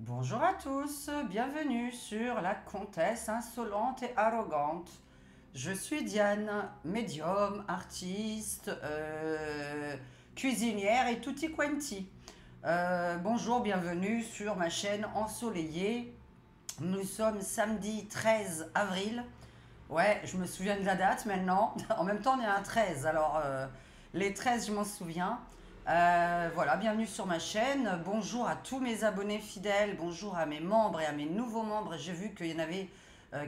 Bonjour à tous, bienvenue sur la comtesse insolente et arrogante. Je suis Diane, médium, artiste, cuisinière et tutti quanti. Bonjour, bienvenue sur ma chaîne ensoleillée. Nous sommes samedi 13 avril. Ouais, je me souviens de la date maintenant. En même temps, on est un 13, alors les 13, je m'en souviens. Voilà, bienvenue sur ma chaîne. Bonjour à tous mes abonnés fidèles. Bonjour à mes membres et à mes nouveaux membres. J'ai vu qu'il y en avait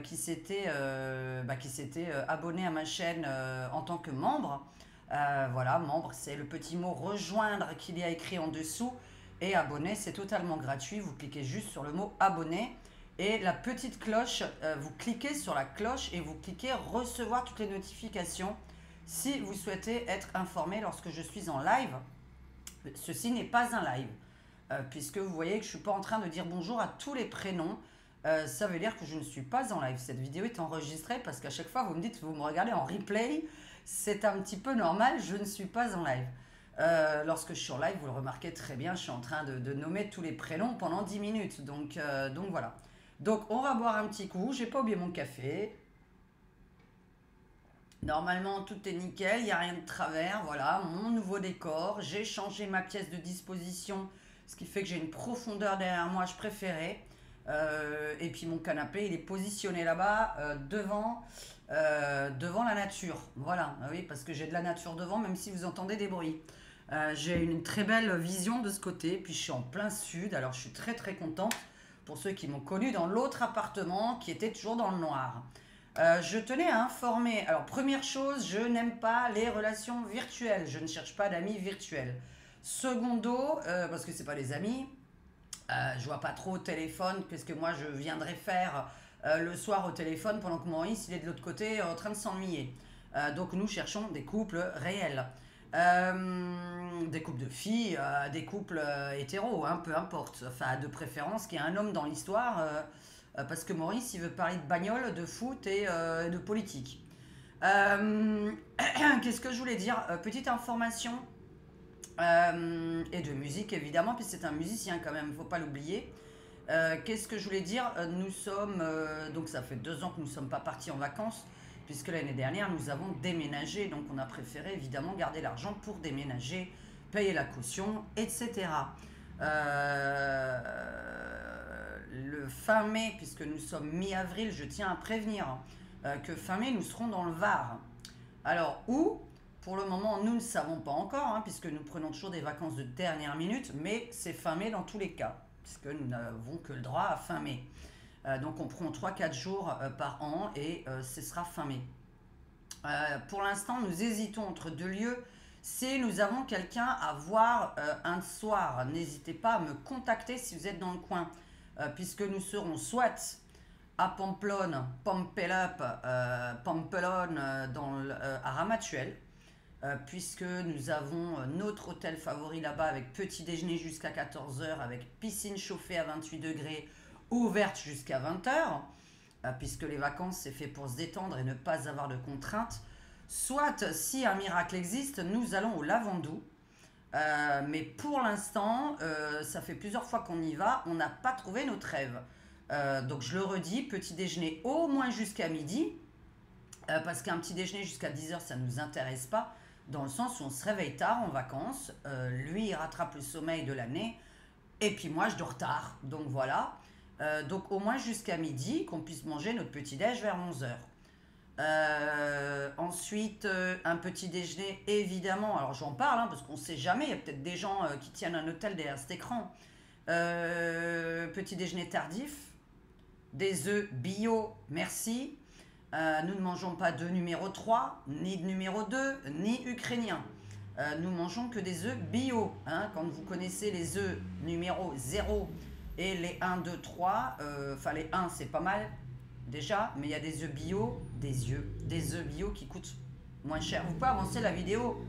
qui s'étaient abonnés à ma chaîne en tant que membre. Voilà, membre, c'est le petit mot rejoindre qu'il y a écrit en dessous. Et abonné, c'est totalement gratuit. Vous cliquez juste sur le mot abonné. Et la petite cloche, vous cliquez sur la cloche et vous cliquez recevoir toutes les notifications si vous souhaitez être informé lorsque je suis en live. Ceci n'est pas un live, puisque vous voyez que je ne suis pas en train de dire bonjour à tous les prénoms. Ça veut dire que je ne suis pas en live. Cette vidéo est enregistrée parce qu'à chaque fois vous me dites que vous me regardez en replay. C'est un petit peu normal, je ne suis pas en live. Lorsque je suis en live, vous le remarquez très bien, je suis en train de nommer tous les prénoms pendant 10 minutes. Donc voilà. Donc on va boire un petit coup. J'ai pas oublié mon café. Normalement, tout est nickel, il n'y a rien de travers. Voilà, mon nouveau décor. J'ai changé ma pièce de disposition, ce qui fait que j'ai une profondeur derrière moi, je préférais. Et puis mon canapé, il est positionné là-bas, devant la nature. Voilà, ah oui, parce que j'ai de la nature devant, même si vous entendez des bruits. J'ai une très belle vision de ce côté, puis je suis en plein sud, alors je suis très très contente pour ceux qui m'ont connu dans l'autre appartement qui était toujours dans le noir. Je tenais à informer. Alors, première chose, je n'aime pas les relations virtuelles. Je ne cherche pas d'amis virtuels. Secondo, parce que c'est pas des amis, je vois pas trop au téléphone. Qu'est-ce que moi je viendrais faire le soir au téléphone pendant que Maurice il est de l'autre côté en train de s'ennuyer. Donc nous cherchons des couples réels. Des couples de filles, des couples hétéros, hein, peu importe. Enfin, de préférence qu'il y ait un homme dans l'histoire, parce que Maurice, il veut parler de bagnole, de foot et de politique. Euh, Qu'est-ce que je voulais dire? Petite information, et de musique évidemment, puis c'est un musicien quand même, faut pas l'oublier. Qu'est-ce que je voulais dire? Nous sommes, donc ça fait 2 ans que nous ne sommes pas partis en vacances, puisque l'année dernière nous avons déménagé, donc on a préféré évidemment garder l'argent pour déménager, payer la caution, etc. Le fin mai, puisque nous sommes mi-avril, je tiens à prévenir que fin mai nous serons dans le Var. Alors où? Pour le moment, nous ne savons pas encore, hein, puisque nous prenons toujours des vacances de dernière minute, mais c'est fin mai dans tous les cas, puisque nous n'avons que le droit à fin mai. Donc on prend 3 4 jours par an et ce sera fin mai. Pour l'instant, nous hésitons entre 2 lieux. Si nous avons quelqu'un à voir un soir, n'hésitez pas à me contacter si vous êtes dans le coin, puisque nous serons soit à Pamplonne, Pampelonne, à Ramatuelle, puisque nous avons notre hôtel favori là-bas avec petit déjeuner jusqu'à 14 heures, avec piscine chauffée à 28 degrés, ouverte jusqu'à 20 heures, puisque les vacances c'est fait pour se détendre et ne pas avoir de contraintes. Soit, si un miracle existe, nous allons au Lavandou. Mais pour l'instant, ça fait plusieurs fois qu'on y va, on n'a pas trouvé notre rêve. Donc je le redis, petit déjeuner au moins jusqu'à midi, parce qu'un petit déjeuner jusqu'à 10 heures, ça ne nous intéresse pas, dans le sens où on se réveille tard en vacances, lui il rattrape le sommeil de l'année, et puis moi je dors tard, donc voilà. Donc au moins jusqu'à midi, qu'on puisse manger notre petit déj vers 11 heures. Ensuite, un petit déjeuner, évidemment. Alors j'en parle, hein, parce qu'on ne sait jamais. Il y a peut-être des gens qui tiennent un hôtel derrière cet écran. Petit déjeuner tardif, des œufs bio, merci. Nous ne mangeons pas de numéro 3 ni de numéro 2 ni ukrainien. Nous mangeons que des œufs bio, hein. Quand vous connaissez les œufs numéro 0 et les 1, 2, 3, enfin les 1 c'est pas mal déjà, mais il y a des œufs bio, des œufs bio qui coûtent moins cher. Vous pouvez avancer la vidéo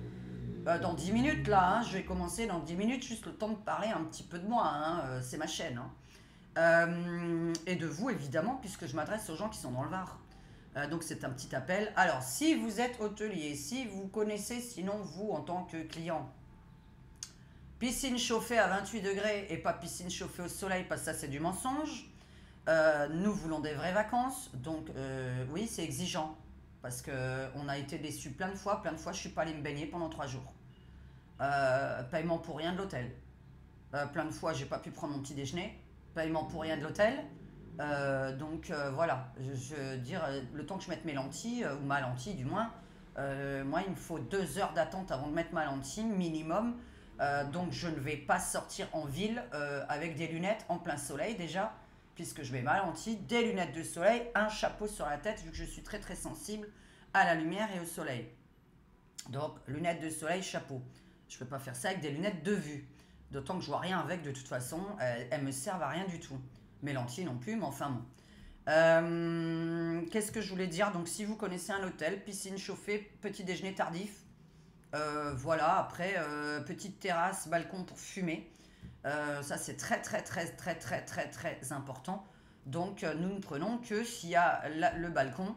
dans 10 minutes là, hein. Je vais commencer dans 10 minutes, juste le temps de parler un petit peu de moi, hein. C'est ma chaîne, hein. Et de vous évidemment, puisque je m'adresse aux gens qui sont dans le Var. Donc c'est un petit appel. Alors si vous êtes hôtelier, si vous connaissez sinon vous en tant que client Piscine chauffée à 28 degrés et pas piscine chauffée au soleil, parce que ça c'est du mensonge. Nous voulons des vraies vacances, donc oui, c'est exigeant. Parce qu'on a été déçus plein de fois je ne suis pas allée me baigner pendant 3 jours. Paiement pour rien de l'hôtel. Plein de fois, j'ai pas pu prendre mon petit déjeuner. Paiement pour rien de l'hôtel. Voilà, je veux dire, le temps que je mette mes lentilles, ou ma lentille du moins, moi il me faut 2 heures d'attente avant de mettre ma lentille minimum. Donc je ne vais pas sortir en ville avec des lunettes en plein soleil déjà, puisque je mets ma lentille, des lunettes de soleil, un chapeau sur la tête, vu que je suis très très sensible à la lumière et au soleil. Donc lunettes de soleil, chapeau. Je ne peux pas faire ça avec des lunettes de vue. D'autant que je vois rien avec, de toute façon, elles me servent à rien du tout. Mes lentilles non plus, mais enfin bon. Qu'est-ce que je voulais dire? Donc si vous connaissez un hôtel, piscine chauffée, petit déjeuner tardif. Voilà, après, petite terrasse, balcon pour fumer. Ça c'est très très très très très très très important. Donc nous ne prenons que s'il y a le balcon,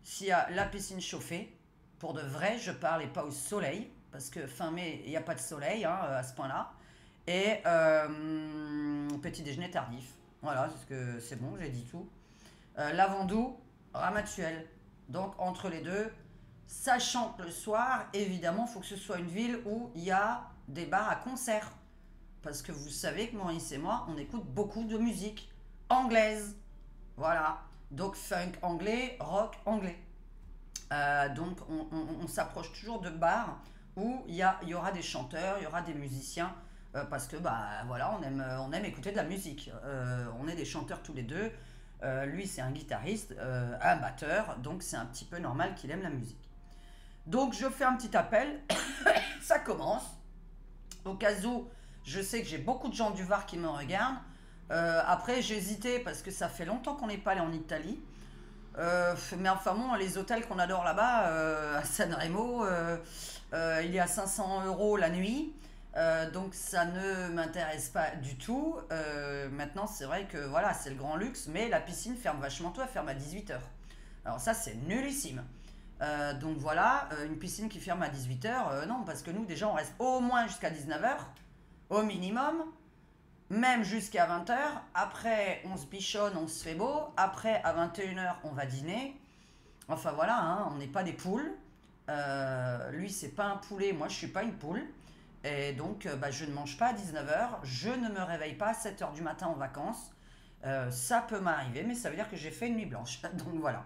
s'il y a la piscine chauffée, pour de vrai, je parle, et pas au soleil, parce que fin mai, il n'y a pas de soleil hein, à ce point-là. Et petit déjeuner tardif. Voilà, parce que c'est bon, j'ai dit tout. Lavandou, Ramatuelle. Donc entre les deux, sachant que le soir, évidemment, il faut que ce soit une ville où il y a des bars à concert. Parce que vous savez que Maurice et moi, on écoute beaucoup de musique anglaise. Voilà. Donc funk anglais, rock anglais. Donc on s'approche toujours de bars où il y aura des chanteurs, il y aura des musiciens. Parce que bah voilà, on aime écouter de la musique. On est des chanteurs tous les deux. Lui c'est un guitariste, un batteur, donc c'est un petit peu normal qu'il aime la musique. Donc je fais un petit appel, ça commence. Au cas où, je sais que j'ai beaucoup de gens du Var qui me regardent. Après j'ai hésité parce que ça fait longtemps qu'on n'est pas allé en Italie. Mais enfin bon, les hôtels qu'on adore là-bas, à Sanremo, il est à 500 € la nuit. Donc ça ne m'intéresse pas du tout. Maintenant c'est vrai que voilà, c'est le grand luxe, mais la piscine ferme vachement tôt, elle ferme à 18 h. Alors ça c'est nullissime. Donc voilà, une piscine qui ferme à 18 h, non, parce que nous déjà on reste au moins jusqu'à 19 h, au minimum, même jusqu'à 20 h. Après on se bichonne, on se fait beau. Après à 21 h on va dîner. Enfin voilà, hein, on n'est pas des poules. Lui c'est pas un poulet, moi je suis pas une poule. Et donc, je ne mange pas à 19 h, je ne me réveille pas à 7 h du matin en vacances. Ça peut m'arriver, mais ça veut dire que j'ai fait une nuit blanche. Donc voilà.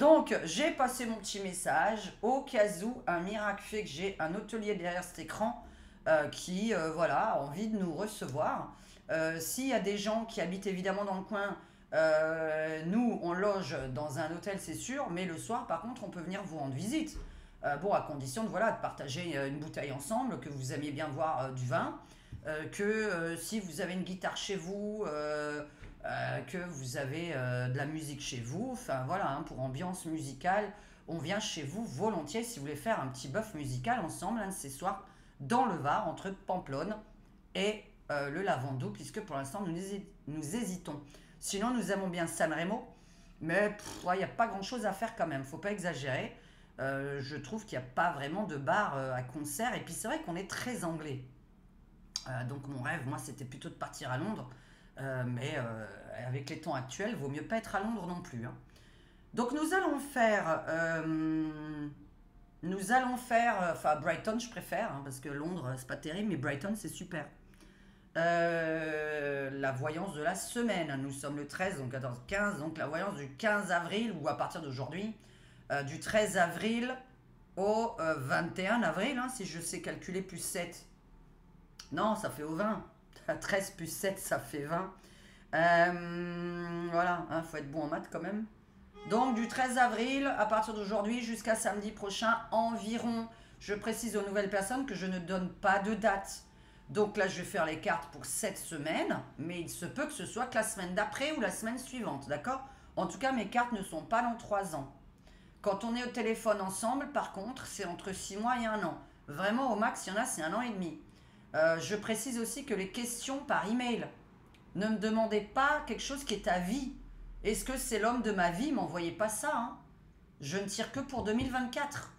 Donc, j'ai passé mon petit message. Au cas où, un miracle fait que j'ai un hôtelier derrière cet écran qui, voilà, a envie de nous recevoir. S'il y a des gens qui habitent évidemment dans le coin, nous, on loge dans un hôtel, c'est sûr. Mais le soir, par contre, on peut venir vous rendre visite. Bon, à condition de, voilà, de partager une bouteille ensemble, que vous aimiez bien boire du vin, si vous avez une guitare chez vous, que vous avez de la musique chez vous, enfin voilà, hein, pour ambiance musicale, on vient chez vous volontiers si vous voulez faire un petit bœuf musical ensemble, un de ces soirs, dans le Var, entre Pamplonne et le Lavandou, puisque pour l'instant nous hésitons. Sinon, nous aimons bien Sanremo, mais il n'y a pas grand-chose à faire quand même, faut pas exagérer. Je trouve qu'il n'y a pas vraiment de bar à concert. Et puis c'est vrai qu'on est très anglais. Donc mon rêve, moi, c'était plutôt de partir à Londres. Mais avec les temps actuels, vaut mieux pas être à Londres non plus. Hein. Donc nous allons faire... enfin Brighton, je préfère, hein, parce que Londres, c'est pas terrible, mais Brighton, c'est super. La voyance de la semaine. Nous sommes le 13, donc 14, 15. Donc la voyance du 15 avril, ou à partir d'aujourd'hui... du 13 avril au 21 avril, hein, si je sais calculer, plus 7. Non, ça fait au 20. 13 plus 7, ça fait 20. Voilà, hein, faut être bon en maths quand même. Donc du 13 avril, à partir d'aujourd'hui, jusqu'à samedi prochain, environ. Je précise aux nouvelles personnes que je ne donne pas de date. Donc là, je vais faire les cartes pour cette semaine, mais il se peut que ce soit que la semaine d'après ou la semaine suivante, d'accord? En tout cas, mes cartes ne sont pas dans 3 ans. Quand on est au téléphone ensemble, par contre, c'est entre 6 mois et 1 an. Vraiment, au max, il y en a, c'est 1 an et demi. Je précise aussi que les questions par email, ne me demandez pas quelque chose qui est à vie. Est-ce que c'est l'homme de ma vie? M'envoyez pas ça. Hein. Je ne tire que pour 2024.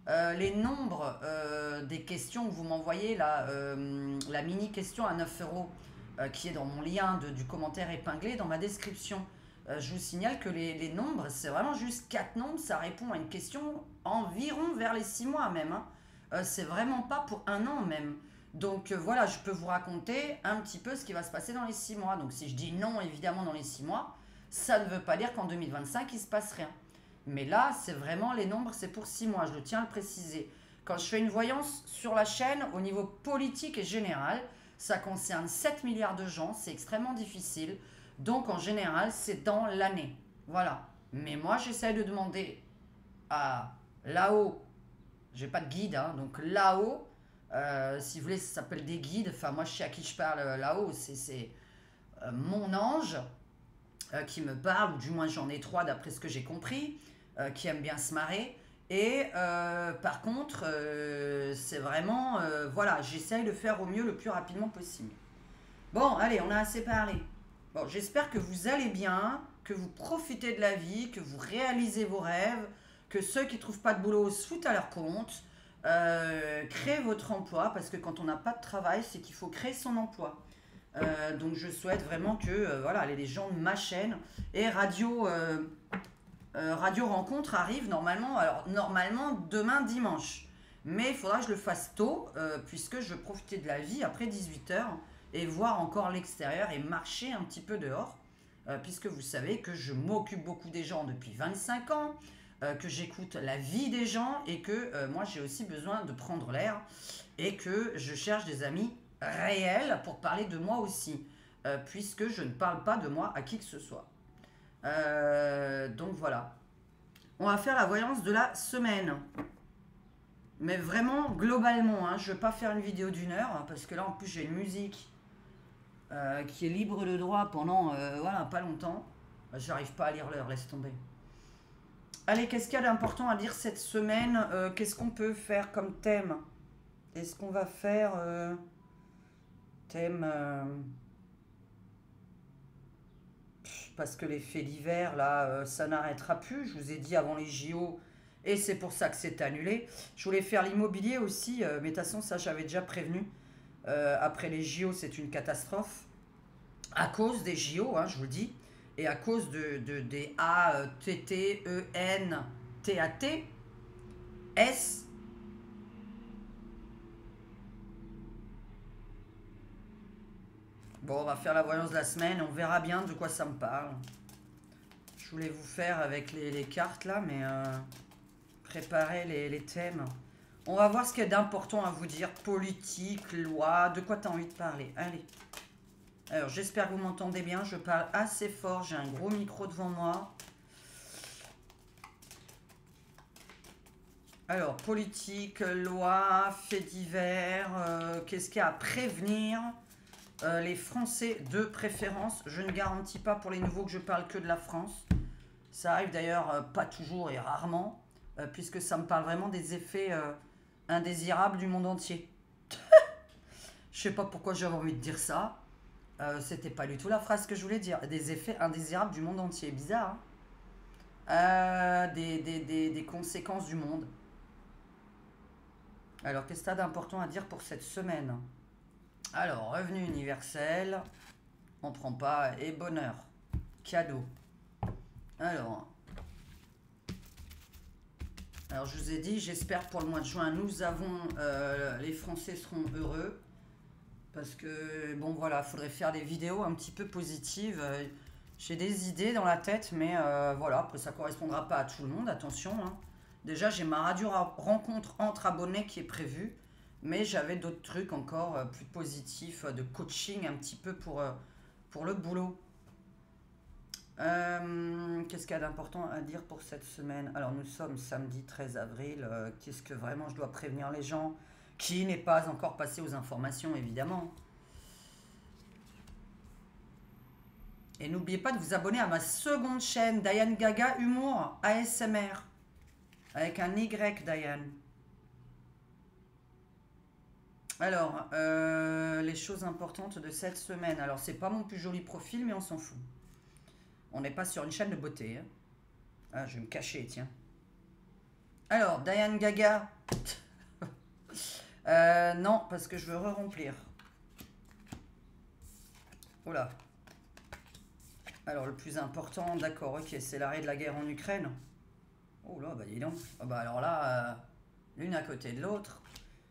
Les nombres des questions que vous m'envoyez, là, la mini question à 9 euros, qui est dans mon lien du commentaire épinglé dans ma description. Je vous signale que les nombres, c'est vraiment juste 4 nombres, ça répond à une question environ vers les 6 mois même. Hein. C'est vraiment pas pour un an même. Donc voilà, je peux vous raconter un petit peu ce qui va se passer dans les 6 mois. Donc si je dis non, évidemment, dans les 6 mois, ça ne veut pas dire qu'en 2025, il se passe rien. Mais là, c'est vraiment les nombres, c'est pour 6 mois, je tiens à le préciser. Quand je fais une voyance sur la chaîne, au niveau politique et général, ça concerne 7 milliards de gens, c'est extrêmement difficile. Donc en général, c'est dans l'année. Voilà. Mais moi, j'essaie de demander à là-haut, j'ai pas de guide, hein, donc là-haut, si vous voulez, ça s'appelle des guides. Enfin, moi, je sais à qui je parle là-haut, c'est mon ange qui me parle, ou du moins j'en ai 3 d'après ce que j'ai compris, qui aiment bien se marrer. Et par contre, c'est vraiment, voilà, j'essaye de faire au mieux le plus rapidement possible. Bon, allez, on a assez parlé. Bon, j'espère que vous allez bien, que vous profitez de la vie, que vous réalisez vos rêves, que ceux qui ne trouvent pas de boulot se foutent à leur compte. Créez votre emploi, parce que quand on n'a pas de travail, c'est qu'il faut créer son emploi. Donc je souhaite vraiment que voilà, les gens de ma chaîne et Radio Rencontre arrive normalement, alors normalement demain dimanche. Mais il faudra que je le fasse tôt, puisque je veux profiter de la vie après 18 h et voir encore l'extérieur et marcher un petit peu dehors, puisque vous savez que je m'occupe beaucoup des gens depuis 25 ans, que j'écoute la vie des gens et que moi j'ai aussi besoin de prendre l'air et que je cherche des amis réels pour parler de moi aussi, puisque je ne parle pas de moi à qui que ce soit. Donc voilà. On va faire la voyance de la semaine. Mais vraiment, globalement, hein, je ne vais pas faire une vidéo d'1 heure, hein, parce que là, en plus, j'ai une musique qui est libre de droit pendant, voilà, pas longtemps. J'arrive pas à lire l'heure, laisse tomber. Allez, qu'est-ce qu'il y a d'important à dire cette semaine? Qu'est-ce qu'on peut faire comme thème? Est-ce qu'on va faire thème... parce que les faits divers, là, ça n'arrêtera plus. Je vous ai dit avant les JO, et c'est pour ça que c'est annulé. Je voulais faire l'immobilier aussi, mais de toute façon, ça, j'avais déjà prévenu. Après les JO, c'est une catastrophe. À cause des JO, hein, je vous le dis, et à cause des A, T, T, E, N, T, A, T, S. Bon, on va faire la voyance de la semaine, on verra bien de quoi ça me parle. Je voulais vous faire avec les cartes là, mais préparer les thèmes. On va voir ce qu'il y a d'important à vous dire. Politique, loi, de quoi tu as envie de parler. Allez. Alors, j'espère que vous m'entendez bien. Je parle assez fort, j'ai un gros micro devant moi. Alors, politique, loi, faits divers, qu'est-ce qu'il y a à prévenir? Les Français de préférence, je ne garantis pas pour les nouveaux que je parle que de la France. Ça arrive d'ailleurs pas toujours et rarement, puisque ça me parle vraiment des effets indésirables du monde entier. Je sais pas pourquoi j'avais envie de dire ça. C'était pas du tout la phrase que je voulais dire. Des effets indésirables du monde entier. Bizarre, hein? Des conséquences du monde. Alors, qu'est-ce que tu as d'important à dire pour cette semaine? Alors, revenu universel, on prend pas, et bonheur, cadeau. Alors, je vous ai dit, j'espère pour le mois de juin, nous avons, les Français seront heureux, parce que, bon voilà, il faudrait faire des vidéos un petit peu positives. J'ai des idées dans la tête, mais voilà, après ça correspondra pas à tout le monde, attention, hein. Déjà, j'ai ma radio rencontre entre abonnés qui est prévue. Mais j'avais d'autres trucs encore plus positifs, de coaching un petit peu pour le boulot. Qu'est-ce qu'il y a d'important à dire pour cette semaine? Alors nous sommes samedi 13 avril. Qu'est-ce que vraiment je dois prévenir les gens? Qui n'est pas encore passé aux informations, évidemment. Et n'oubliez pas de vous abonner à ma seconde chaîne, Diane Gaga Humour ASMR. Avec un Y, Diane. Alors, les choses importantes de cette semaine. Alors, c'est pas mon plus joli profil, mais on s'en fout. On n'est pas sur une chaîne de beauté. Hein. Ah, je vais me cacher, tiens. Alors, Diane Gaga. Non, parce que je veux re-remplir. Oula. Alors, le plus important, d'accord, ok, c'est l'arrêt de la guerre en Ukraine. Oh là, bah dis donc. Oh, bah alors là, l'une à côté de l'autre.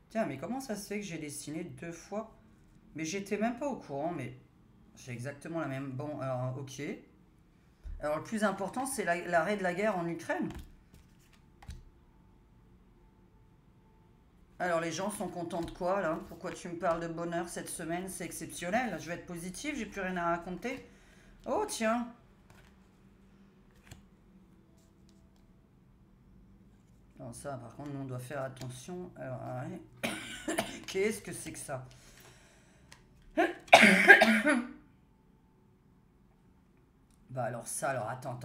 Tiens, mais comment ça se fait que j'ai dessiné 2 fois? Mais j'étais même pas au courant, mais j'ai exactement la même. Bon, alors, ok. Alors, le plus important, c'est l'arrêt de la guerre en Ukraine. Alors, les gens sont contents de quoi, là? Pourquoi tu me parles de bonheur cette semaine? C'est exceptionnel. Je vais être positive, j'ai plus rien à raconter. Oh, tiens. Non, ça, par contre, nous, on doit faire attention. Alors, arrête. Qu'est-ce que c'est que ça? Bah alors ça, alors attends.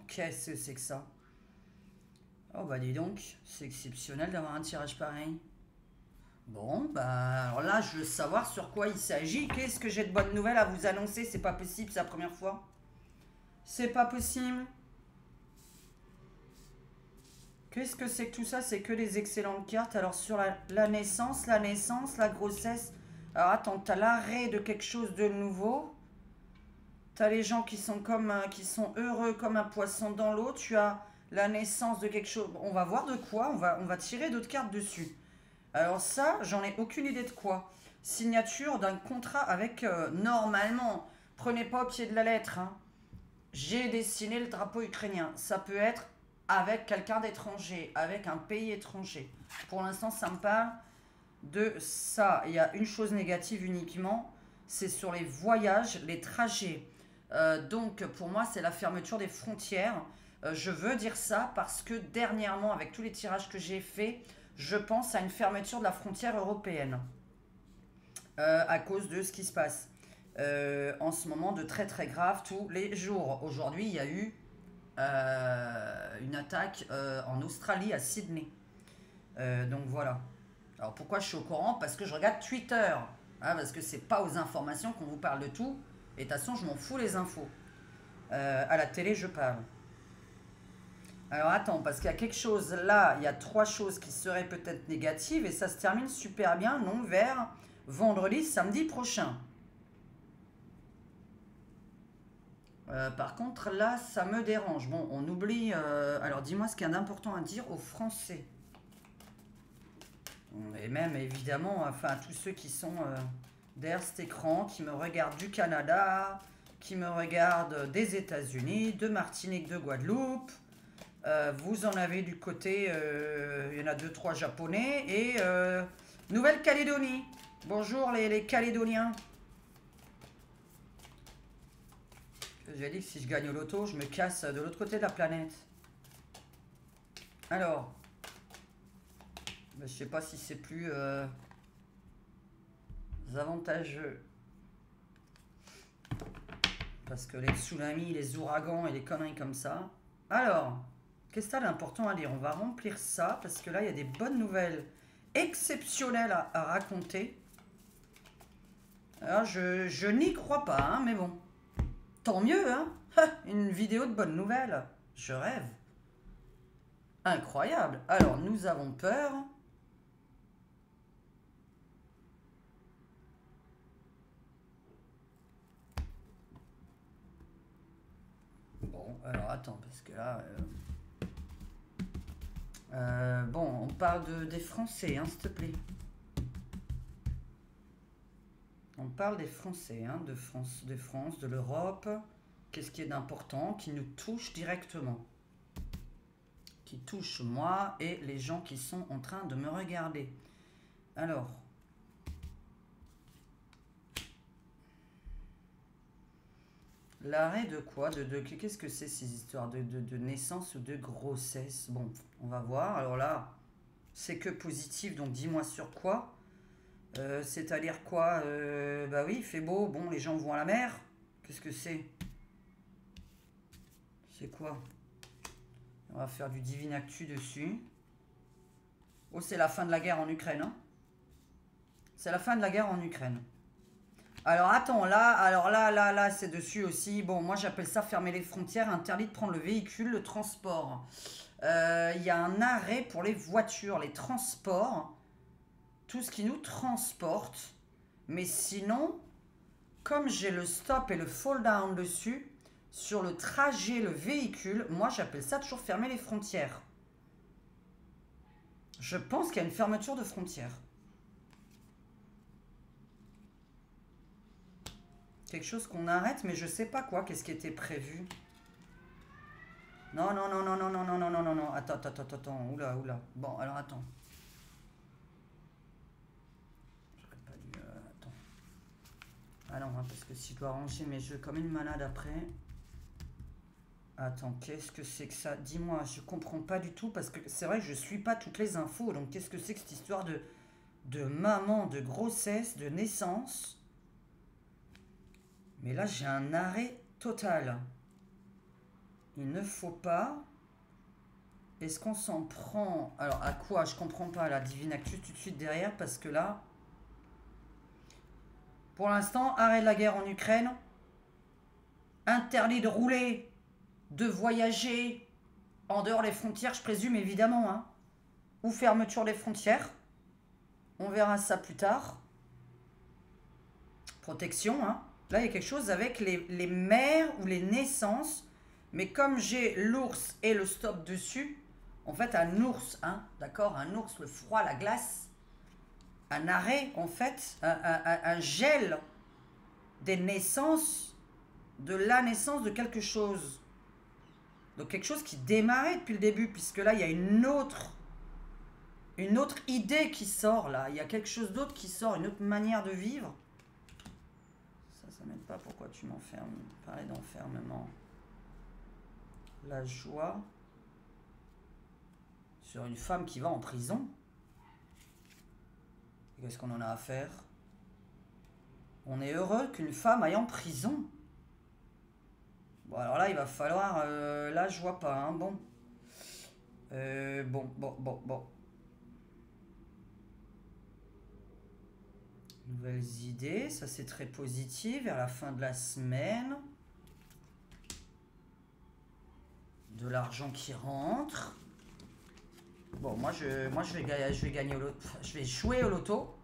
Qu'est-ce que c'est que ça? Oh bah dis donc, c'est exceptionnel d'avoir un tirage pareil. Bon, bah alors là, je veux savoir sur quoi il s'agit. Qu'est-ce que j'ai de bonnes nouvelles à vous annoncer? C'est pas possible, c'est la première fois. C'est pas possible. Qu'est-ce que c'est que tout ça? C'est que des excellentes cartes. Alors sur la naissance, la grossesse. Alors attends, t'as l'arrêt de quelque chose de nouveau. T'as les gens qui sont qui sont heureux comme un poisson dans l'eau. Tu as la naissance de quelque chose. On va voir de quoi. On va tirer d'autres cartes dessus. Alors ça, j'en ai aucune idée de quoi. Signature d'un contrat avec, normalement, prenez pas au pied de la lettre, hein. J'ai dessiné le drapeau ukrainien. Ça peut être avec quelqu'un d'étranger, avec un pays étranger. Pour l'instant, ça me parle de ça. Il y a une chose négative uniquement, c'est sur les voyages, les trajets. Donc, pour moi, c'est la fermeture des frontières. Je veux dire ça parce que dernièrement, avec tous les tirages que j'ai faits, je pense à une fermeture de la frontière européenne à cause de ce qui se passe en ce moment de très très grave tous les jours. Aujourd'hui, il y a eu une attaque en Australie, à Sydney. Donc voilà. Alors pourquoi je suis au courant? Parce que je regarde Twitter. Hein, parce que c'est pas aux informations qu'on vous parle de tout. Et de toute façon, je m'en fous les infos. À la télé, je parle. Alors attends, parce qu'il y a quelque chose là, il y a 3 choses qui seraient peut-être négatives et ça se termine super bien, non, vers vendredi, samedi prochain. Par contre, là, ça me dérange. Bon, on oublie... alors, dis-moi ce qu'il y a d'important à dire aux Français. Et même, évidemment, enfin, tous ceux qui sont derrière cet écran, qui me regardent du Canada, qui me regardent des États-Unis, de Martinique, de Guadeloupe. Vous en avez du côté... il y en a 2-3 Japonais. Et Nouvelle-Calédonie. Bonjour les Calédoniens. J'ai dit que si je gagne au loto, je me casse de l'autre côté de la planète. Alors, je sais pas si c'est plus avantageux. Parce que les tsunamis, les ouragans et les conneries comme ça. Alors, qu'est-ce que t'as d'important à lire? On va remplir ça parce que là, il y a des bonnes nouvelles exceptionnelles à raconter. Alors, je n'y crois pas, hein, mais bon. Tant mieux, hein. Une vidéo de bonnes nouvelles. Je rêve. Incroyable. Alors, nous avons peur. Bon, alors attends, parce que là... bon, on parle des Français, hein, s'il te plaît. On parle des Français, hein, de France, de l'Europe. Qu'est-ce qui est d'important? Qui nous touche directement. Qui touche moi et les gens qui sont en train de me regarder. Alors. L'arrêt de quoi? Qu'est-ce que c'est ces histoires de naissance ou de grossesse? Bon, on va voir. Alors là, c'est que positif, donc dis-moi sur quoi? C'est-à-dire quoi? Bah oui, il fait beau, bon, les gens vont à la mer. Qu'est-ce que c'est? C'est quoi? On va faire du Divine Actu dessus. Oh, c'est la fin de la guerre en Ukraine, hein? C'est la fin de la guerre en Ukraine. Alors attends, là, c'est dessus aussi. Bon, moi j'appelle ça fermer les frontières, interdit de prendre le véhicule, le transport. Il y a un arrêt pour les voitures, les transports, tout ce qui nous transporte. Mais sinon, comme j'ai le stop et le fall down dessus, sur le trajet, le véhicule, moi j'appelle ça toujours fermer les frontières. Je pense qu'il y a une fermeture de frontières. Quelque chose qu'on arrête, mais je sais pas quoi. Qu'est-ce qui était prévu? Non, non, non, non, non, non, non, non, non, non, non. Attends, attends, attends, attends. Oula, oula. Bon, alors attends. J'aurais pas dû... attends. Ah non, hein, parce que si je dois ranger mes jeux comme une malade après... Attends, qu'est-ce que c'est que ça? Dis-moi, je comprends pas du tout, parce que c'est vrai que je suis pas toutes les infos. Donc qu'est-ce que c'est que cette histoire de maman, de grossesse, de naissance? Mais là, j'ai un arrêt total. Il ne faut pas. Est-ce qu'on s'en prend... Alors, à quoi? Je comprends pas. La Divine Actu tout de suite derrière, parce que là... Pour l'instant, arrêt de la guerre en Ukraine. Interdit de rouler, de voyager en dehors des frontières, je présume, évidemment. Hein. Ou fermeture des frontières. On verra ça plus tard. Protection, hein. Là, il y a quelque chose avec les mères ou les naissances. Mais comme j'ai l'ours et le stop dessus, en fait, un ours, hein, d'accord, un ours, le froid, la glace, un arrêt, en fait, un gel des naissances, de la naissance de quelque chose. Donc, quelque chose qui démarrait depuis le début, puisque là, il y a une autre idée qui sort, là. Il y a quelque chose d'autre qui sort, une autre manière de vivre. Ça m'aide pas. Pourquoi tu m'enfermes? Parler d'enfermement. La joie sur une femme qui va en prison. Qu'est-ce qu'on en a à faire? On est heureux qu'une femme aille en prison. Bon, alors là, il va falloir... là, je vois pas, hein, bon. Bon. Nouvelles idées, ça c'est très positif. Vers la fin de la semaine. De l'argent qui rentre. Bon, moi je vais gagner au loto. Je vais jouer au loto.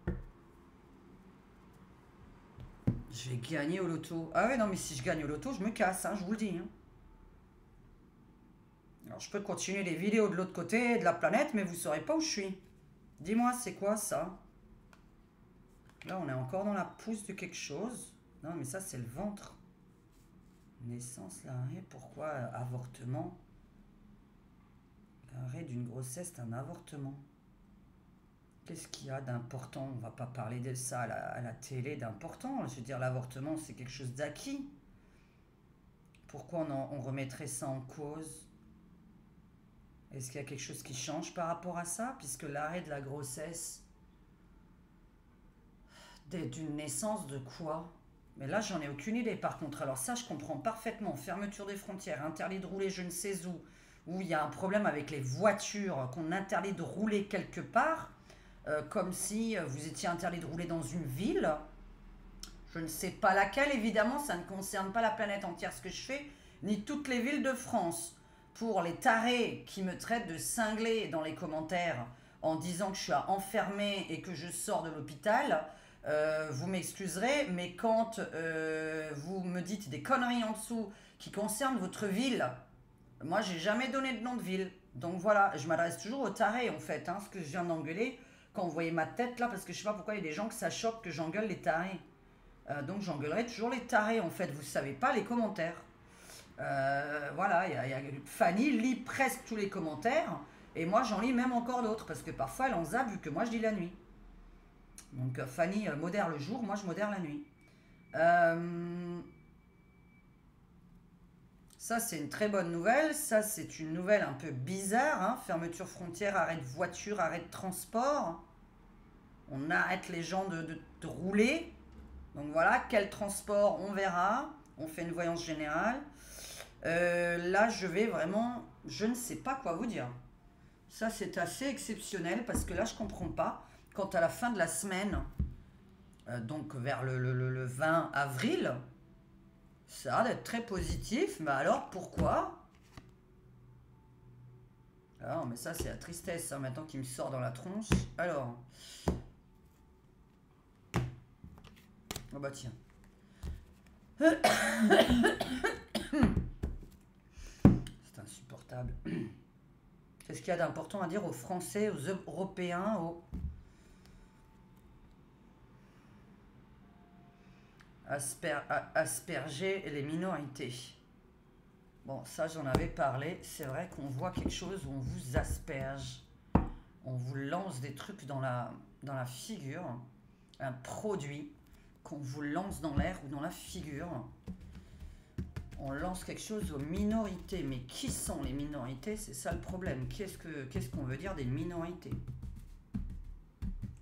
Je vais gagner au loto. Ah ouais, non, mais si je gagne au loto, je me casse, hein, je vous le dis. Hein. Alors, je peux continuer les vidéos de l'autre côté de la planète, mais vous saurez pas où je suis. Dis-moi, c'est quoi ça? Là, on est encore dans la pousse de quelque chose. Non, mais ça, c'est le ventre. Naissance, l'arrêt, pourquoi avortement? L'arrêt d'une grossesse, c'est un avortement. Qu'est-ce qu'il y a d'important? On va pas parler de ça à la télé d'important. Je veux dire, l'avortement, c'est quelque chose d'acquis. Pourquoi on remettrait ça en cause? Est-ce qu'il y a quelque chose qui change par rapport à ça? Puisque l'arrêt de la grossesse, d'une naissance de quoi? Mais là, j'en ai aucune idée par contre. Alors ça, je comprends parfaitement. Fermeture des frontières, interdit de rouler je ne sais où il y a un problème avec les voitures, qu'on interdit de rouler quelque part, comme si vous étiez interdit de rouler dans une ville. Je ne sais pas laquelle, évidemment, ça ne concerne pas la planète entière ce que je fais, ni toutes les villes de France. Pour les tarés qui me traitent de cinglé dans les commentaires en disant que je suis enfermée et que je sors de l'hôpital, vous m'excuserez, mais quand vous me dites des conneries en dessous qui concernent votre ville, moi j'ai jamais donné de nom de ville. Donc voilà, je m'adresse toujours aux tarés en fait, hein, ce que je viens d'engueuler quand vous voyez ma tête là, parce que je sais pas pourquoi il y a des gens que ça choque que j'engueule les tarés. Donc j'engueulerai toujours les tarés en fait, vous savez pas les commentaires. Voilà, Fanny lit presque tous les commentaires et moi j'en lis même encore d'autres parce que parfois elle en zappe vu que moi je lis la nuit. Donc Fanny modère le jour, moi je modère la nuit. Ça c'est une très bonne nouvelle, ça c'est une nouvelle un peu bizarre, hein. Fermeture frontière, arrêt de voiture, arrêt de transport. On arrête les gens de rouler. Donc voilà, quel transport on verra. On fait une voyance générale. Là, je vais vraiment... Je ne sais pas quoi vous dire. Ça, c'est assez exceptionnel parce que là, je ne comprends pas. Quand à la fin de la semaine, donc vers le 20 avril. Ça a l'air d'être très positif, mais alors pourquoi? Ah non, mais ça c'est la tristesse, hein, maintenant qu'il me sort dans la tronche. Alors. Oh bah tiens. C'est insupportable. Qu'est-ce qu'il y a d'important à dire aux Français, aux Européens, aux... asperger les minorités. Bon, ça j'en avais parlé. C'est vrai qu'on voit quelque chose où on vous asperge. On vous lance des trucs dans la figure. Un produit qu'on vous lance dans l'air ou dans la figure. On lance quelque chose aux minorités. Mais qui sont les minorités? C'est ça le problème. Qu'est-ce qu'on veut dire des minorités?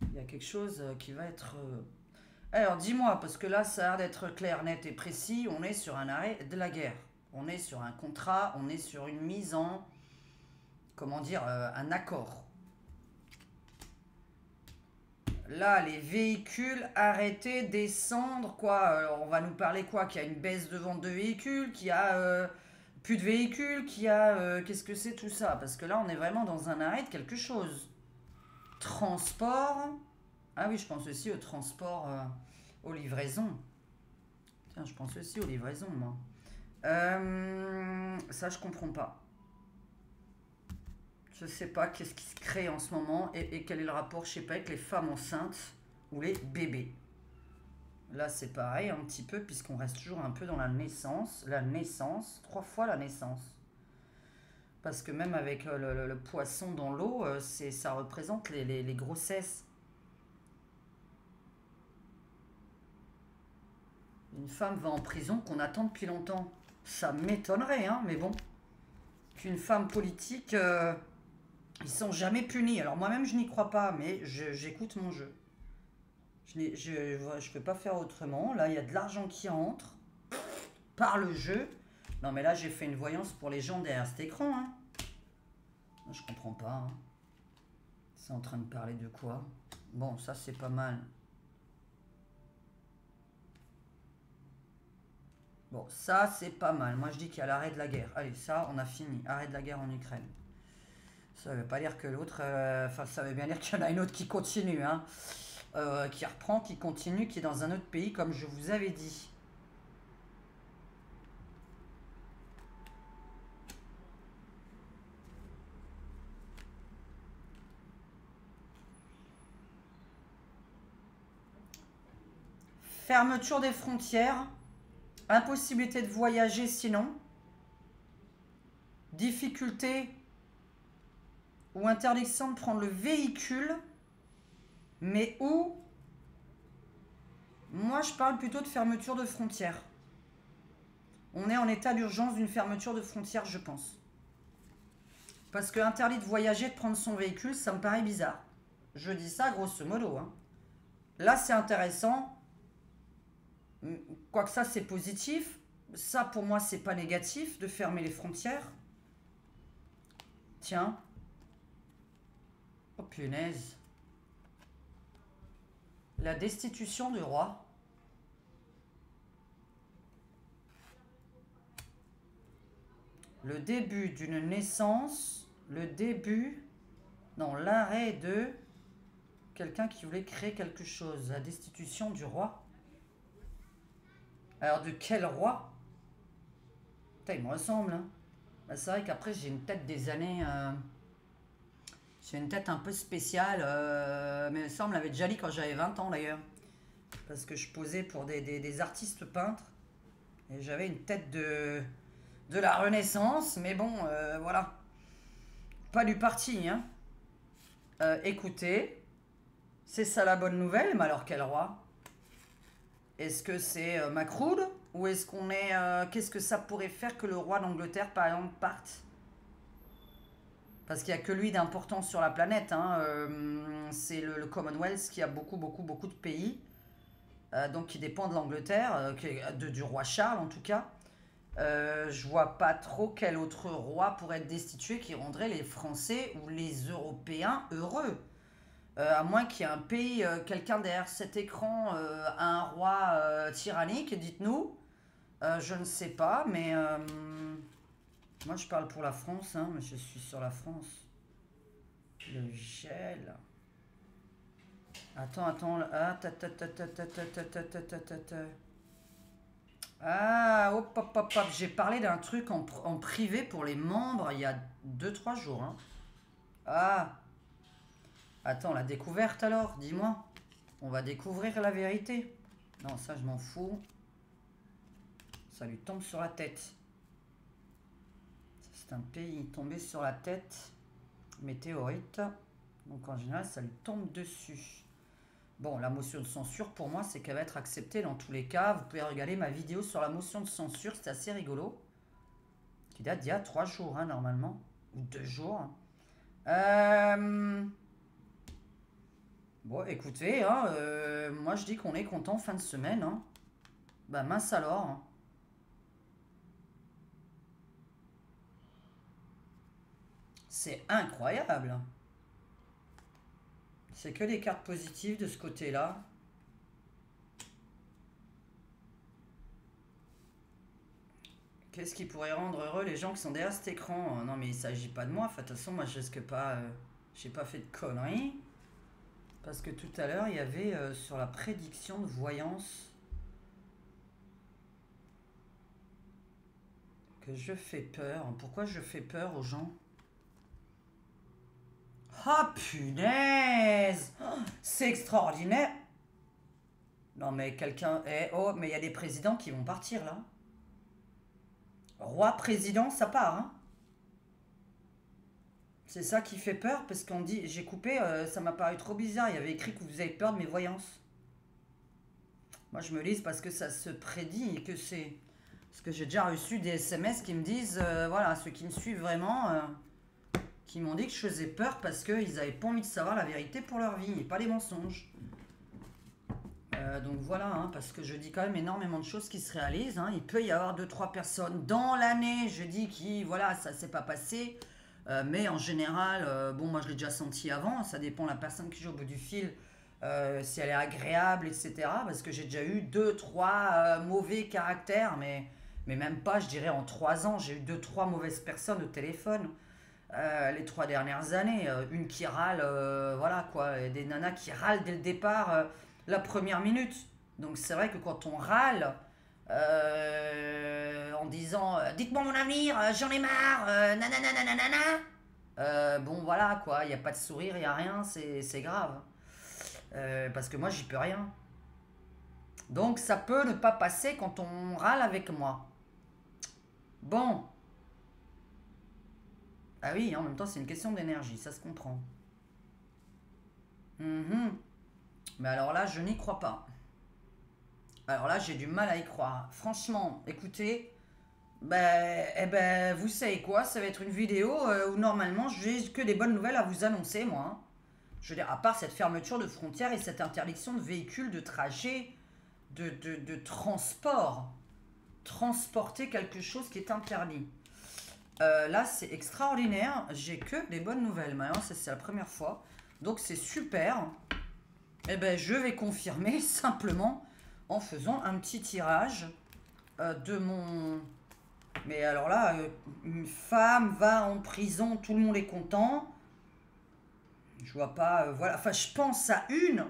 Il y a quelque chose qui va être... Alors dis-moi, parce que là ça a l'air d'être clair, net et précis. On est sur un arrêt de la guerre. On est sur un contrat, on est sur une mise en... Comment dire, un accord. Là, les véhicules, arrêtés, descendre, quoi. Alors, on va nous parler quoi? Qu'il y a une baisse de vente de véhicules, qu'il y a plus de véhicules, qu'il y a... Qu'est-ce que c'est tout ça? Parce que là, on est vraiment dans un arrêt de quelque chose. Transport. Ah oui, je pense aussi au transport, aux livraisons. Tiens, je pense aussi aux livraisons, moi. Ça, je comprends pas. Je sais pas qu'est-ce qui se crée en ce moment et quel est le rapport, je sais pas, avec les femmes enceintes ou les bébés. Là, c'est pareil un petit peu, puisqu'on reste toujours un peu dans la naissance. La naissance, 3 fois la naissance. Parce que même avec le poisson dans l'eau, ça représente les grossesses. Une femme va en prison qu'on attend depuis longtemps. Ça m'étonnerait, hein, mais bon. Qu'une femme politique, ils sont jamais punis. Alors moi-même, je n'y crois pas, mais j'écoute mon jeu. Je peux pas faire autrement. Là, il y a de l'argent qui entre par le jeu. Non, mais là, j'ai fait une voyance pour les gens derrière cet écran. Hein. Je comprends pas. Hein. C'est en train de parler de quoi? Bon, ça, c'est pas mal. Bon, ça, c'est pas mal. Moi, je dis qu'il y a l'arrêt de la guerre. Allez, ça, on a fini. Arrêt de la guerre en Ukraine. Ça veut pas dire que l'autre... Enfin, ça veut bien dire qu'il y en a une autre qui continue, hein. Qui reprend, qui continue, qui est dans un autre pays, comme je vous avais dit. Fermeture des frontières. Impossibilité de voyager sinon. Difficulté ou interdiction de prendre le véhicule. Mais où? Moi, je parle plutôt de fermeture de frontières. On est en état d'urgence d'une fermeture de frontières, je pense. Parce que interdit de voyager, de prendre son véhicule, ça me paraît bizarre. Je dis ça grosso modo. Hein. Là, c'est intéressant. Quoique ça, c'est positif. Ça, pour moi, c'est pas négatif de fermer les frontières. Tiens. Oh, punaise. La destitution du roi. Le début d'une naissance. Le début... Non, l'arrêt de... Quelqu'un qui voulait créer quelque chose. La destitution du roi. Alors, de quel roi? Putain, il me ressemble, hein. Bah, c'est vrai qu'après, j'ai une tête des années... J'ai une tête un peu spéciale. Mais ça, on me l'avait déjà dit quand j'avais 20 ans, d'ailleurs. Parce que je posais pour des artistes peintres. Et j'avais une tête de la Renaissance. Mais bon, voilà. Pas du parti, hein. Écoutez, c'est ça la bonne nouvelle, mais alors quel roi? Est-ce que c'est Macron? Ou est-ce qu'on est... Qu'est-ce que ça pourrait faire que le roi d'Angleterre, par exemple, parte? Parce qu'il n'y a que lui d'important sur la planète. Hein. C'est le Commonwealth qui a beaucoup de pays. Donc qui dépend de l'Angleterre, du roi Charles en tout cas. Je vois pas trop quel autre roi pourrait être destitué qui rendrait les Français ou les Européens heureux. À moins qu'il y ait un pays, quelqu'un derrière cet écran, un roi tyrannique, dites-nous. Je ne sais pas, mais moi je parle pour la France, hein, mais je suis sur la France. Le gel. Attends. Ah, Ah, hop. J'ai parlé d'un truc en privé pour les membres il y a 2 3 jours. Hein. Ah, attends, la découverte alors, dis-moi. On va découvrir la vérité. Non, ça je m'en fous. Ça lui tombe sur la tête. C'est un pays tombé sur la tête. Météorite. Donc en général, ça lui tombe dessus. Bon, la motion de censure, pour moi, c'est qu'elle va être acceptée dans tous les cas. Vous pouvez regarder ma vidéo sur la motion de censure, c'est assez rigolo. Qui date d'il y a 3 jours, hein, normalement. Ou 2 jours. Bon, écoutez, hein, moi je dis qu'on est content fin de semaine. Hein. Bah mince alors. Hein. C'est incroyable. C'est que des cartes positives de ce côté-là. Qu'est-ce qui pourrait rendre heureux les gens qui sont derrière cet écran? Non mais il s'agit pas de moi. Enfin, de toute façon, moi je risque pas... j'ai pas fait de conneries. Parce que tout à l'heure, il y avait sur la prédiction de voyance... que je fais peur. Pourquoi je fais peur aux gens? Ah, punaise! C'est extraordinaire! Non, mais quelqu'un... oh, mais il y a des présidents qui vont partir, là. Roi, président, ça part, hein. C'est ça qui fait peur, parce qu'on dit... J'ai coupé, ça m'a paru trop bizarre. Il y avait écrit que vous avez peur de mes voyances. Moi, je me lise parce que ça se prédit et que c'est... Parce que j'ai déjà reçu des SMS qui me disent... voilà, ceux qui me suivent vraiment... qui m'ont dit que je faisais peur parce qu'ils n'avaient pas envie de savoir la vérité pour leur vie et pas les mensonges. Donc voilà, hein, parce que je dis quand même énormément de choses qui se réalisent. Hein. Il peut y avoir 2-3 personnes dans l'année, je dis, qui, voilà, ça s'est pas passé. Mais en général, bon, moi je l'ai déjà senti avant, ça dépend de la personne qui joue au bout du fil, si elle est agréable, etc. Parce que j'ai déjà eu 2-3 mauvais caractères, mais même pas, je dirais, en 3 ans, j'ai eu 2-3 mauvaises personnes au téléphone. Les 3 dernières années, une qui râle, voilà quoi, et des nanas qui râlent dès le départ, la première minute. Donc c'est vrai que quand on râle en disant dites-moi mon avenir, j'en ai marre, nanana, bon voilà quoi, il n'y a pas de sourire, il n'y a rien, c'est grave. Parce que moi j'y peux rien. Donc ça peut ne pas passer quand on râle avec moi. Bon. Ah oui, en même temps, c'est une question d'énergie, ça se comprend. Mais alors là, je n'y crois pas. Alors là, j'ai du mal à y croire. Franchement, écoutez, vous savez quoi, ça va être une vidéo où normalement, j'ai que des bonnes nouvelles à vous annoncer, moi. Hein. Je veux dire, à part cette fermeture de frontières et cette interdiction de véhicules, de trajet, de transport. Transporter quelque chose qui est interdit. Là, c'est extraordinaire. J'ai que des bonnes nouvelles. Maintenant, c'est la première fois. Donc, c'est super. Je vais confirmer simplement en faisant un petit tirage de mon... Mais alors là, une femme va en prison, tout le monde est content. Je vois pas... voilà. Enfin, je pense à une.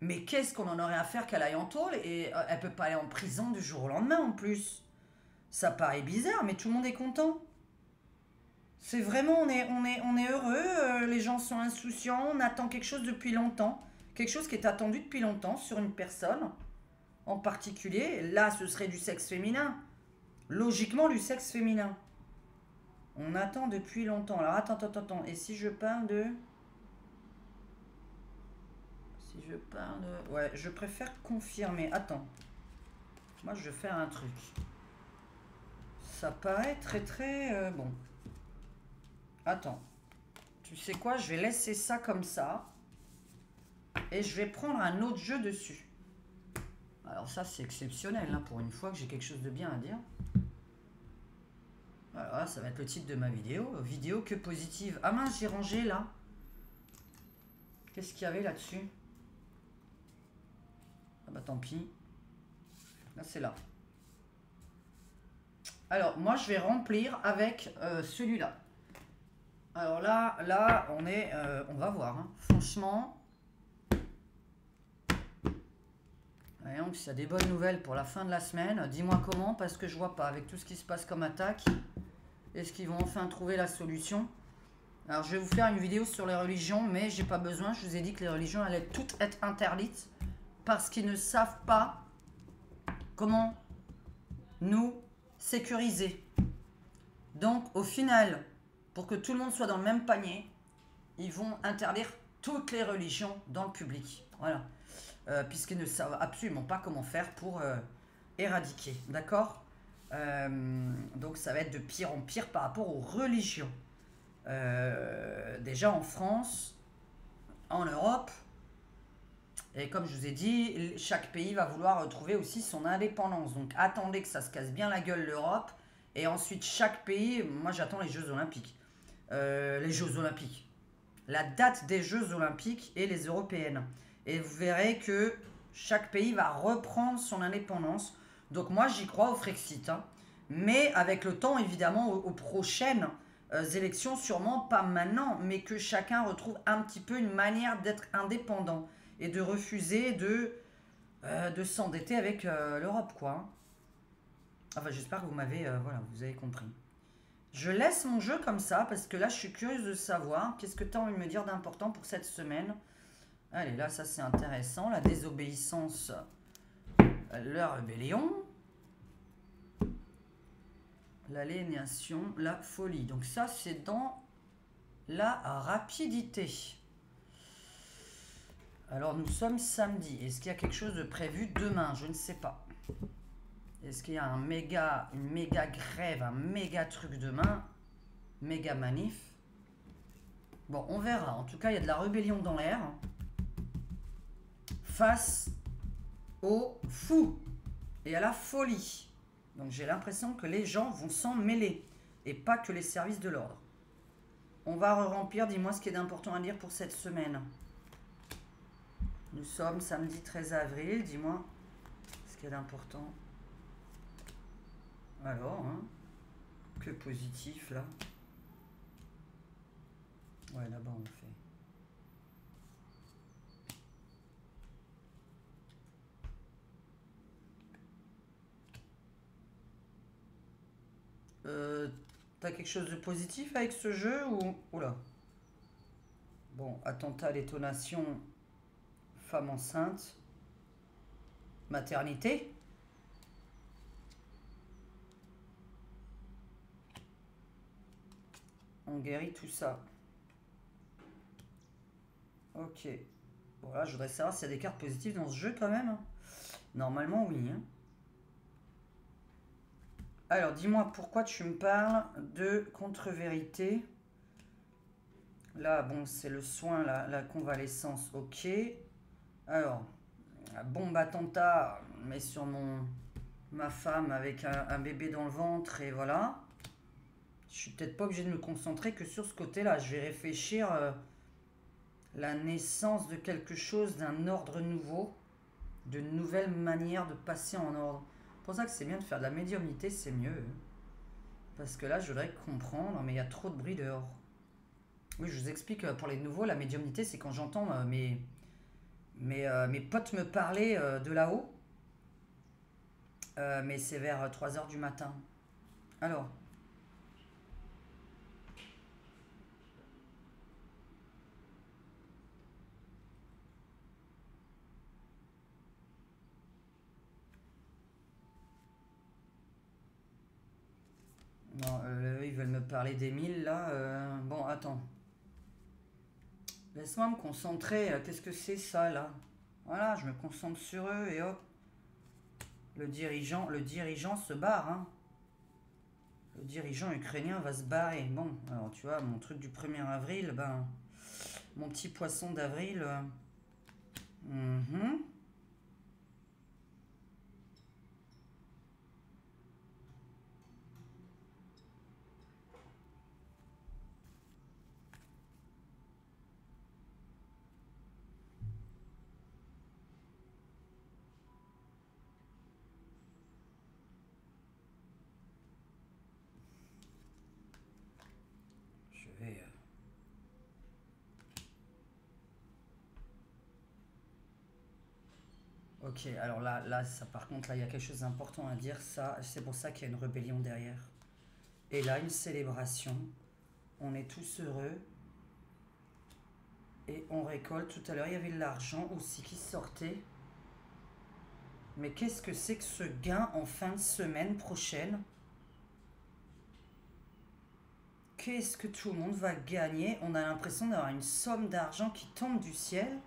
Mais qu'est-ce qu'on en aurait à faire qu'elle aille en tôle? Et elle peut pas aller en prison du jour au lendemain, en plus. Ça paraît bizarre, mais tout le monde est content. C'est vraiment, on est heureux, les gens sont insouciants, on attend quelque chose depuis longtemps. Quelque chose qui est attendu depuis longtemps sur une personne en particulier. Là, ce serait du sexe féminin. Logiquement, du sexe féminin. On attend depuis longtemps. Alors, attends. Et si je parle de... Si je parle de... Ouais, je préfère confirmer. Attends. Moi, je vais faire un truc. Ça paraît très bon. Attends. Tu sais quoi? Je vais laisser ça comme ça. Et je vais prendre un autre jeu dessus. Alors ça, c'est exceptionnel, hein, pour une fois que j'ai quelque chose de bien à dire. Voilà, ça va être le titre de ma vidéo. Vidéo que positive. Ah mince, j'ai rangé là. Qu'est-ce qu'il y avait là-dessus? Ah bah tant pis. Là, c'est là. Alors, moi, je vais remplir avec celui-là. Alors là, on est... on va voir. Hein. Franchement... Voyons s'il y a des bonnes nouvelles pour la fin de la semaine. Dis-moi comment, parce que je vois pas. Avec tout ce qui se passe comme attaque, est-ce qu'ils vont enfin trouver la solution? Alors, je vais vous faire une vidéo sur les religions, mais j'ai pas besoin. Je vous ai dit que les religions allaient toutes être interdites parce qu'ils ne savent pas comment nous sécuriser. Donc, au final, pour que tout le monde soit dans le même panier, ils vont interdire toutes les religions dans le public. Voilà. Puisqu'ils ne savent absolument pas comment faire pour éradiquer. D'accord? Donc, ça va être de pire en pire par rapport aux religions. Déjà en France, en Europe, et comme je vous ai dit, chaque pays va vouloir retrouver aussi son indépendance. Donc attendez que ça se casse bien la gueule l'Europe, et ensuite chaque pays, moi j'attends les Jeux Olympiques. Les Jeux Olympiques. La date des Jeux Olympiques et les européennes. Et vous verrez que chaque pays va reprendre son indépendance. Donc moi j'y crois au Frexit. Hein. Mais avec le temps évidemment aux prochaines élections, sûrement pas maintenant, mais que chacun retrouve un petit peu une manière d'être indépendant et de refuser de s'endetter avec l'Europe, quoi. Enfin, j'espère que vous m'avez, voilà, vous avez compris. Je laisse mon jeu comme ça parce que là, je suis curieuse de savoir qu'est-ce que tu as envie de me dire d'important pour cette semaine. Allez, là, ça c'est intéressant. La désobéissance, la rébellion. L'aliénation, la folie. Donc ça, c'est dans la rapidité. Alors, nous sommes samedi. Est-ce qu'il y a quelque chose de prévu demain? Je ne sais pas. Est-ce qu'il y a une méga grève, un méga truc demain? Méga manif? Bon, on verra. En tout cas, il y a de la rébellion dans l'air. Face au fou et à la folie. Donc j'ai l'impression que les gens vont s'en mêler et pas que les services de l'ordre. On va remplir, dis-moi ce qui est d'important à dire pour cette semaine. Nous sommes samedi 13 avril, dis-moi ce qui est d'important. Alors, hein, que positif là. Ouais, là-bas on fait. T'as quelque chose de positif avec ce jeu ou... Oula. Bon, attentat, détonation, femme enceinte, maternité. On guérit tout ça. Ok. Bon là, je voudrais savoir s'il y a des cartes positives dans ce jeu quand même. Normalement, oui. Hein. Alors, dis-moi pourquoi tu me parles de contre-vérité. Là, bon, c'est le soin, la convalescence, ok. Alors, bombe attentat, mais sur ma femme avec un bébé dans le ventre, et voilà. Je suis peut-être pas obligé de me concentrer que sur ce côté-là. Je vais réfléchir la naissance de quelque chose, d'un ordre nouveau, de nouvelles manières de passer en ordre. C'est pour ça que c'est bien de faire de la médiumnité, c'est mieux. Parce que là, je voudrais comprendre, mais il y a trop de bruit dehors. Oui, je vous explique, pour les nouveaux, la médiumnité, c'est quand j'entends mes potes me parler de là-haut. Mais c'est vers 3 h du matin. Alors. Non, ils veulent me parler d'Emile, là. Bon, attends. Laisse-moi me concentrer. Qu'est-ce que c'est, ça, là? Voilà, je me concentre sur eux, et hop. Le dirigeant se barre, hein. Le dirigeant ukrainien va se barrer. Bon, alors, tu vois, mon truc du 1er avril, ben... Mon petit poisson d'avril... Ok, alors là, ça par contre, là, il y a quelque chose d'important à dire. Ça, c'est pour ça qu'il y a une rébellion derrière. Et là, une célébration. On est tous heureux. Et on récolte. Tout à l'heure, il y avait de l'argent aussi qui sortait. Mais qu'est-ce que c'est que ce gain en fin de semaine prochaine? Qu'est-ce que tout le monde va gagner? On a l'impression d'avoir une somme d'argent qui tombe du ciel.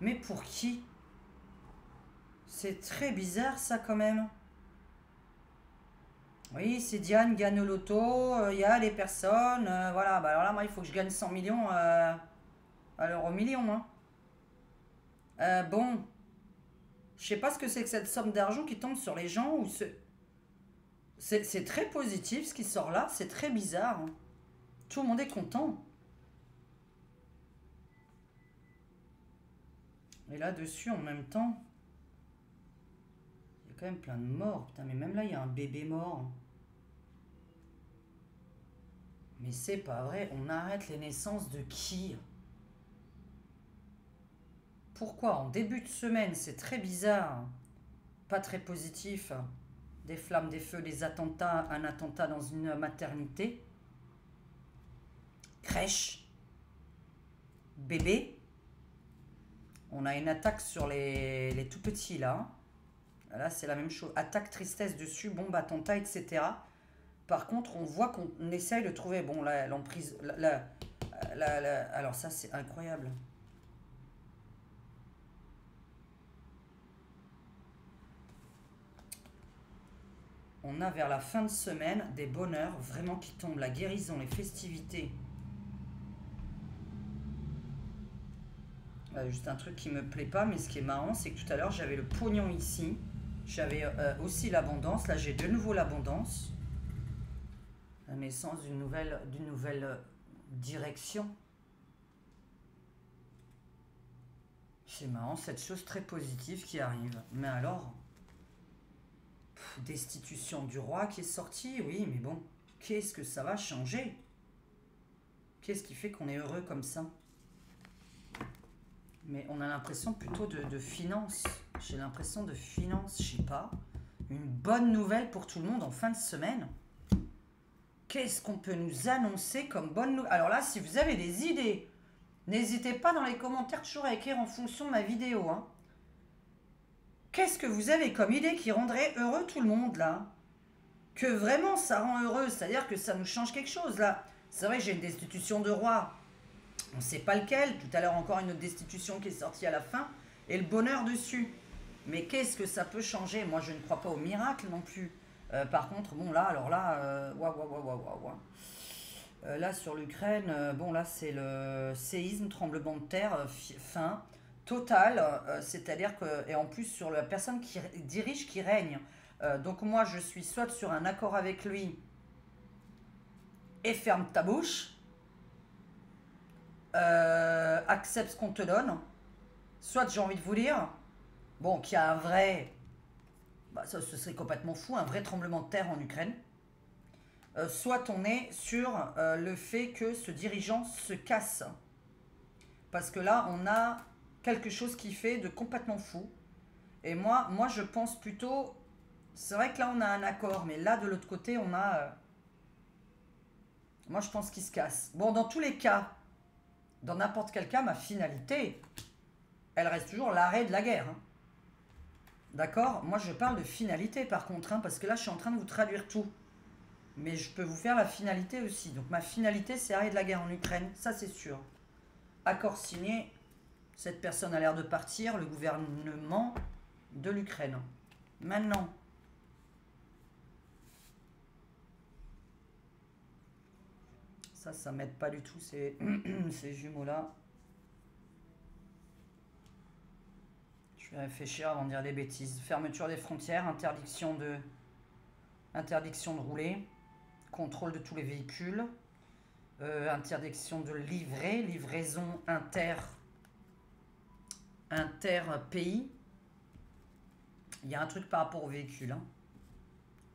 Mais pour qui? C'est très bizarre ça quand même. Oui, si Diane gagne au loto, il y a les personnes, voilà. Bah alors là, moi, il faut que je gagne 100 millions à l'euro million. Hein. Bon, je sais pas ce que c'est que cette somme d'argent qui tombe sur les gens. Ou c'est très positif ce qui sort là, c'est très bizarre. Hein. Tout le monde est content. Et là-dessus, en même temps, il y a quand même plein de morts. Putain, mais même là, il y a un bébé mort. Mais c'est pas vrai, on arrête les naissances de qui? Pourquoi en début de semaine, c'est très bizarre, pas très positif, des flammes, des feux, des attentats, un attentat dans une maternité, crèche, bébé, on a une attaque sur les tout petits là, là c'est la même chose, attaque, tristesse dessus, bombe, attentat, etc. Par contre, on voit qu'on essaye de trouver, bon là, l'emprise, alors ça c'est incroyable. On a vers la fin de semaine des bonheurs vraiment qui tombent, la guérison, les festivités. Juste un truc qui me plaît pas, mais ce qui est marrant, c'est que tout à l'heure j'avais le pognon ici. J'avais aussi l'abondance. Là j'ai de nouveau l'abondance. La naissance d'une nouvelle direction. C'est marrant, cette chose très positive qui arrive. Mais alors, destitution du roi qui est sorti, oui, mais bon, qu'est-ce que ça va changer? Qu'est-ce qui fait qu'on est heureux comme ça? Mais on a l'impression plutôt de finance. J'ai l'impression de finance, je sais pas. Une bonne nouvelle pour tout le monde en fin de semaine. Qu'est-ce qu'on peut nous annoncer comme bonne nouvelle? Alors là, si vous avez des idées, n'hésitez pas dans les commentaires toujours à écrire en fonction de ma vidéo. Hein. Qu'est-ce que vous avez comme idée qui rendrait heureux tout le monde là? Que vraiment ça rend heureux, c'est-à-dire que ça nous change quelque chose là. C'est vrai que j'ai une destitution de roi. On ne sait pas lequel. Tout à l'heure encore une autre destitution qui est sortie à la fin. Et le bonheur dessus. Mais qu'est-ce que ça peut changer? Moi je ne crois pas au miracle non plus. Par contre, bon là, alors là, là sur l'Ukraine, bon là c'est le séisme, tremblement de terre, fin total, c'est-à-dire que, et en plus sur la personne qui dirige, qui règne. Donc moi je suis soit sur un accord avec lui et ferme ta bouche, accepte ce qu'on te donne, soit j'ai envie de vous dire, bon qu'il y a un vrai, bah, ça ce serait complètement fou, un vrai tremblement de terre en Ukraine. Soit on est sur le fait que ce dirigeant se casse. Parce que là, on a quelque chose qui fait de complètement fou. Et moi je pense plutôt... C'est vrai que là, on a un accord, mais là, de l'autre côté, on a... moi, je pense qu'il se casse. Bon, dans tous les cas, dans n'importe quel cas, ma finalité, elle reste toujours l'arrêt de la guerre. Hein. D'accord? Moi, je parle de finalité, par contre, hein, parce que là, je suis en train de vous traduire tout. Mais je peux vous faire la finalité aussi. Donc ma finalité, c'est arrêt de la guerre en Ukraine. Ça, c'est sûr. Accord signé. Cette personne a l'air de partir. Le gouvernement de l'Ukraine. Maintenant. Ça m'aide pas du tout, ces jumeaux-là. Je vais réfléchir avant de dire des bêtises. Fermeture des frontières. Interdiction de rouler. Contrôle de tous les véhicules, interdiction de livrer, livraison inter-pays. Il y a un truc par rapport aux véhicules, hein.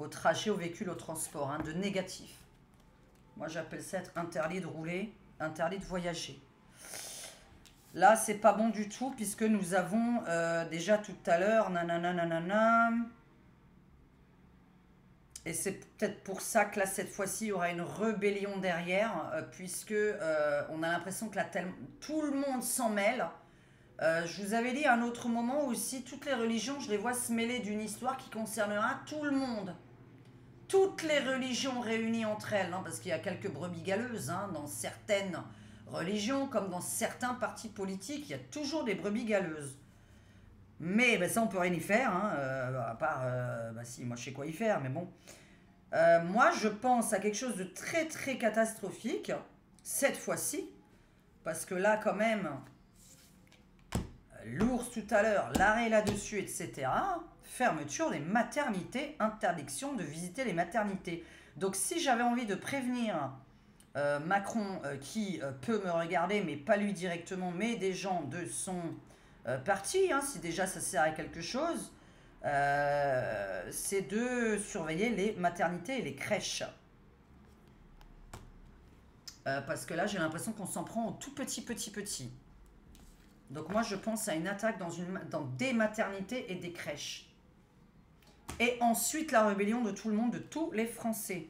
Au trajet, aux véhicules, au transport, hein, de négatif. Moi j'appelle ça être interdit de rouler, interdit de voyager. Là, c'est pas bon du tout, puisque nous avons déjà tout à l'heure, nanana, nanana. Et c'est peut-être pour ça que là, cette fois-ci, il y aura une rébellion derrière, puisque on a l'impression que là, tout le monde s'en mêle. Je vous avais dit à un autre moment aussi, toutes les religions, je les vois se mêler d'une histoire qui concernera tout le monde. Toutes les religions réunies entre elles, hein, parce qu'il y a quelques brebis galeuses hein, dans certaines religions, comme dans certains partis politiques, il y a toujours des brebis galeuses. Mais ben, ça, on peut rien y faire, hein, à part, si, moi je sais quoi y faire, mais bon. Moi, je pense à quelque chose de très très catastrophique, cette fois-ci, parce que là, quand même, l'ours tout à l'heure, l'arrêt là-dessus, etc. Fermeture des maternités, interdiction de visiter les maternités. Donc, si j'avais envie de prévenir Macron, qui peut me regarder, mais pas lui directement, mais des gens de son parti, hein, si déjà ça sert à quelque chose, c'est de surveiller les maternités et les crèches. Parce que là, j'ai l'impression qu'on s'en prend au tout petit. Donc moi, je pense à une attaque dans des maternités et des crèches. Et ensuite, la rébellion de tout le monde, de tous les Français.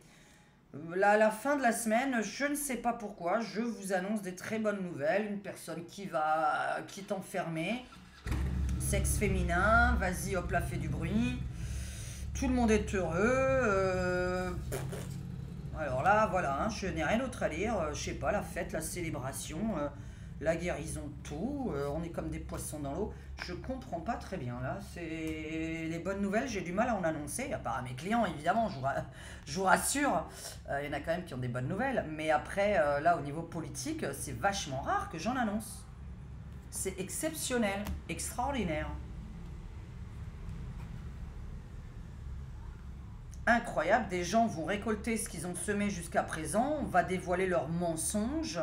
Là, à la fin de la semaine, je ne sais pas pourquoi, je vous annonce des très bonnes nouvelles. Une personne qui est enfermée, sexe féminin, vas-y, hop là, fais du bruit. Tout le monde est heureux. Alors là, voilà, hein, je n'ai rien d'autre à lire. Je sais pas, la fête, la célébration, la guérison, tout. On est comme des poissons dans l'eau. Je comprends pas très bien là. C'est les bonnes nouvelles, j'ai du mal à en annoncer. À part à mes clients, évidemment, je vous rassure. Il y en a quand même qui ont des bonnes nouvelles. Mais après, là, au niveau politique, c'est vachement rare que j'en annonce. C'est exceptionnel, extraordinaire. Incroyable, des gens vont récolter ce qu'ils ont semé jusqu'à présent, on va dévoiler leurs mensonges.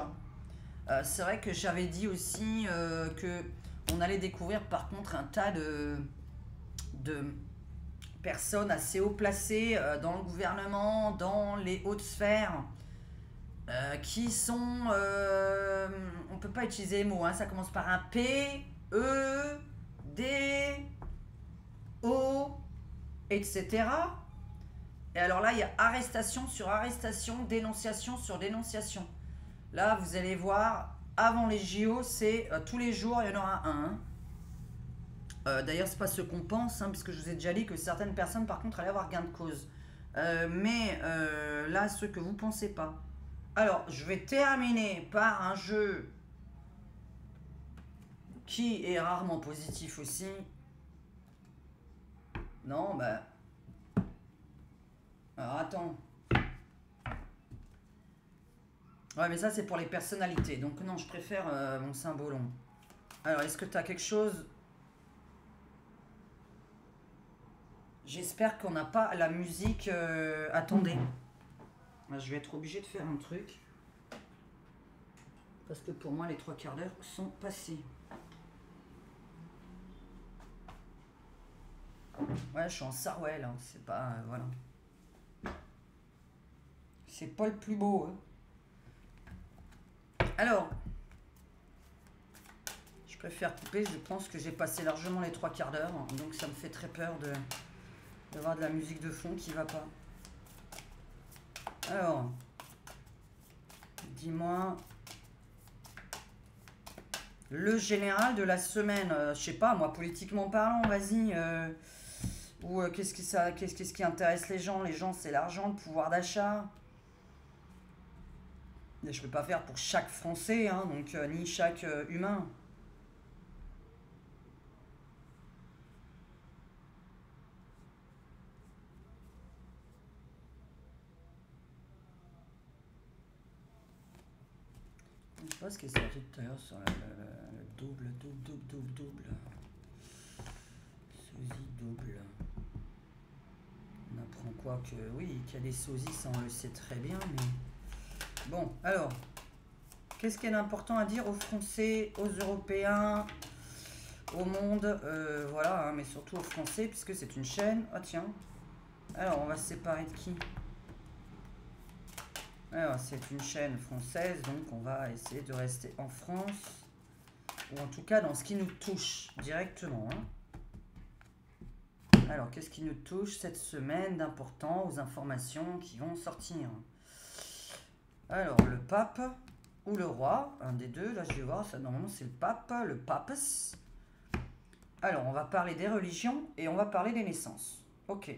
C'est vrai que j'avais dit aussi que on allait découvrir par contre un tas de personnes assez haut placées dans le gouvernement, dans les hautes sphères, qui sont... on peut pas utiliser les mots, hein, ça commence par un P, E, D, O, etc. Et alors là, il y a arrestation sur arrestation, dénonciation sur dénonciation. Là, vous allez voir, avant les JO, c'est tous les jours, il y en aura un. D'ailleurs, c'est pas ce qu'on pense, hein, parce que je vous ai déjà dit que certaines personnes, par contre, allaient avoir gain de cause. Mais là, ceux que vous pensez pas. Alors, je vais terminer par un jeu qui est rarement positif aussi. Non, bah... Alors, attends. Ouais, mais ça, c'est pour les personnalités. Donc, non, je préfère mon symbolon. Alors, est-ce que tu as quelque chose? J'espère qu'on n'a pas la musique... Attendez. Je vais être obligé de faire un truc. Parce que pour moi, les 3 quarts d'heure sont passés. Ouais, je suis en Sarwell. Hein. C'est pas... voilà. C'est pas le plus beau. Hein. Alors, je préfère couper. Je pense que j'ai passé largement les 3 quarts d'heure. Donc ça me fait très peur d'avoir de la musique de fond qui va pas. Alors, dis-moi... Le général de la semaine, je sais pas, moi, politiquement parlant, vas-y. Ou qu'est-ce qui intéresse les gens? Les gens, c'est l'argent, le pouvoir d'achat. Je ne peux pas faire pour chaque Français, hein, donc ni chaque humain. Je sais pas ce qui est sorti tout à l'heure sur le double. Sosie double. On apprend quoi que... Oui, qu'il y a des sosies, ça on le sait très bien, mais... Bon, alors, qu'est-ce qu'il y a d'important à dire aux Français, aux Européens, au monde, voilà, hein, mais surtout aux Français, puisque c'est une chaîne. Ah tiens, alors on va se séparer de qui? Alors c'est une chaîne française, donc on va essayer de rester en France. ou en tout cas dans ce qui nous touche directement. Hein. Alors, qu'est-ce qui nous touche cette semaine d'important aux informations qui vont sortir? Alors, le pape ou le roi, un des deux, là je vais voir, ça normalement c'est le pape, le papes. Alors, on va parler des religions et on va parler des naissances. Ok.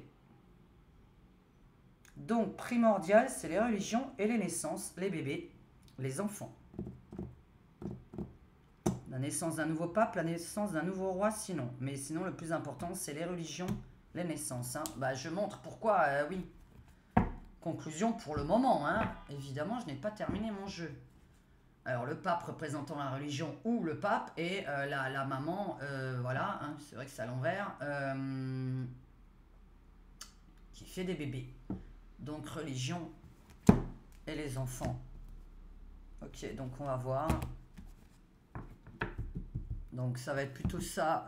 Donc, primordial, c'est les religions et les naissances, les bébés, les enfants. La naissance d'un nouveau pape, la naissance d'un nouveau roi, sinon. Mais sinon, le plus important, c'est les religions, les naissances. Hein. Bah, je montre pourquoi, oui. Conclusion pour le moment. Hein. Évidemment, je n'ai pas terminé mon jeu. Alors, le pape représentant la religion ou le pape et la maman, voilà, hein, c'est vrai que c'est à l'envers, qui fait des bébés. Donc, religion et les enfants. Ok, donc on va voir. Donc ça va être plutôt ça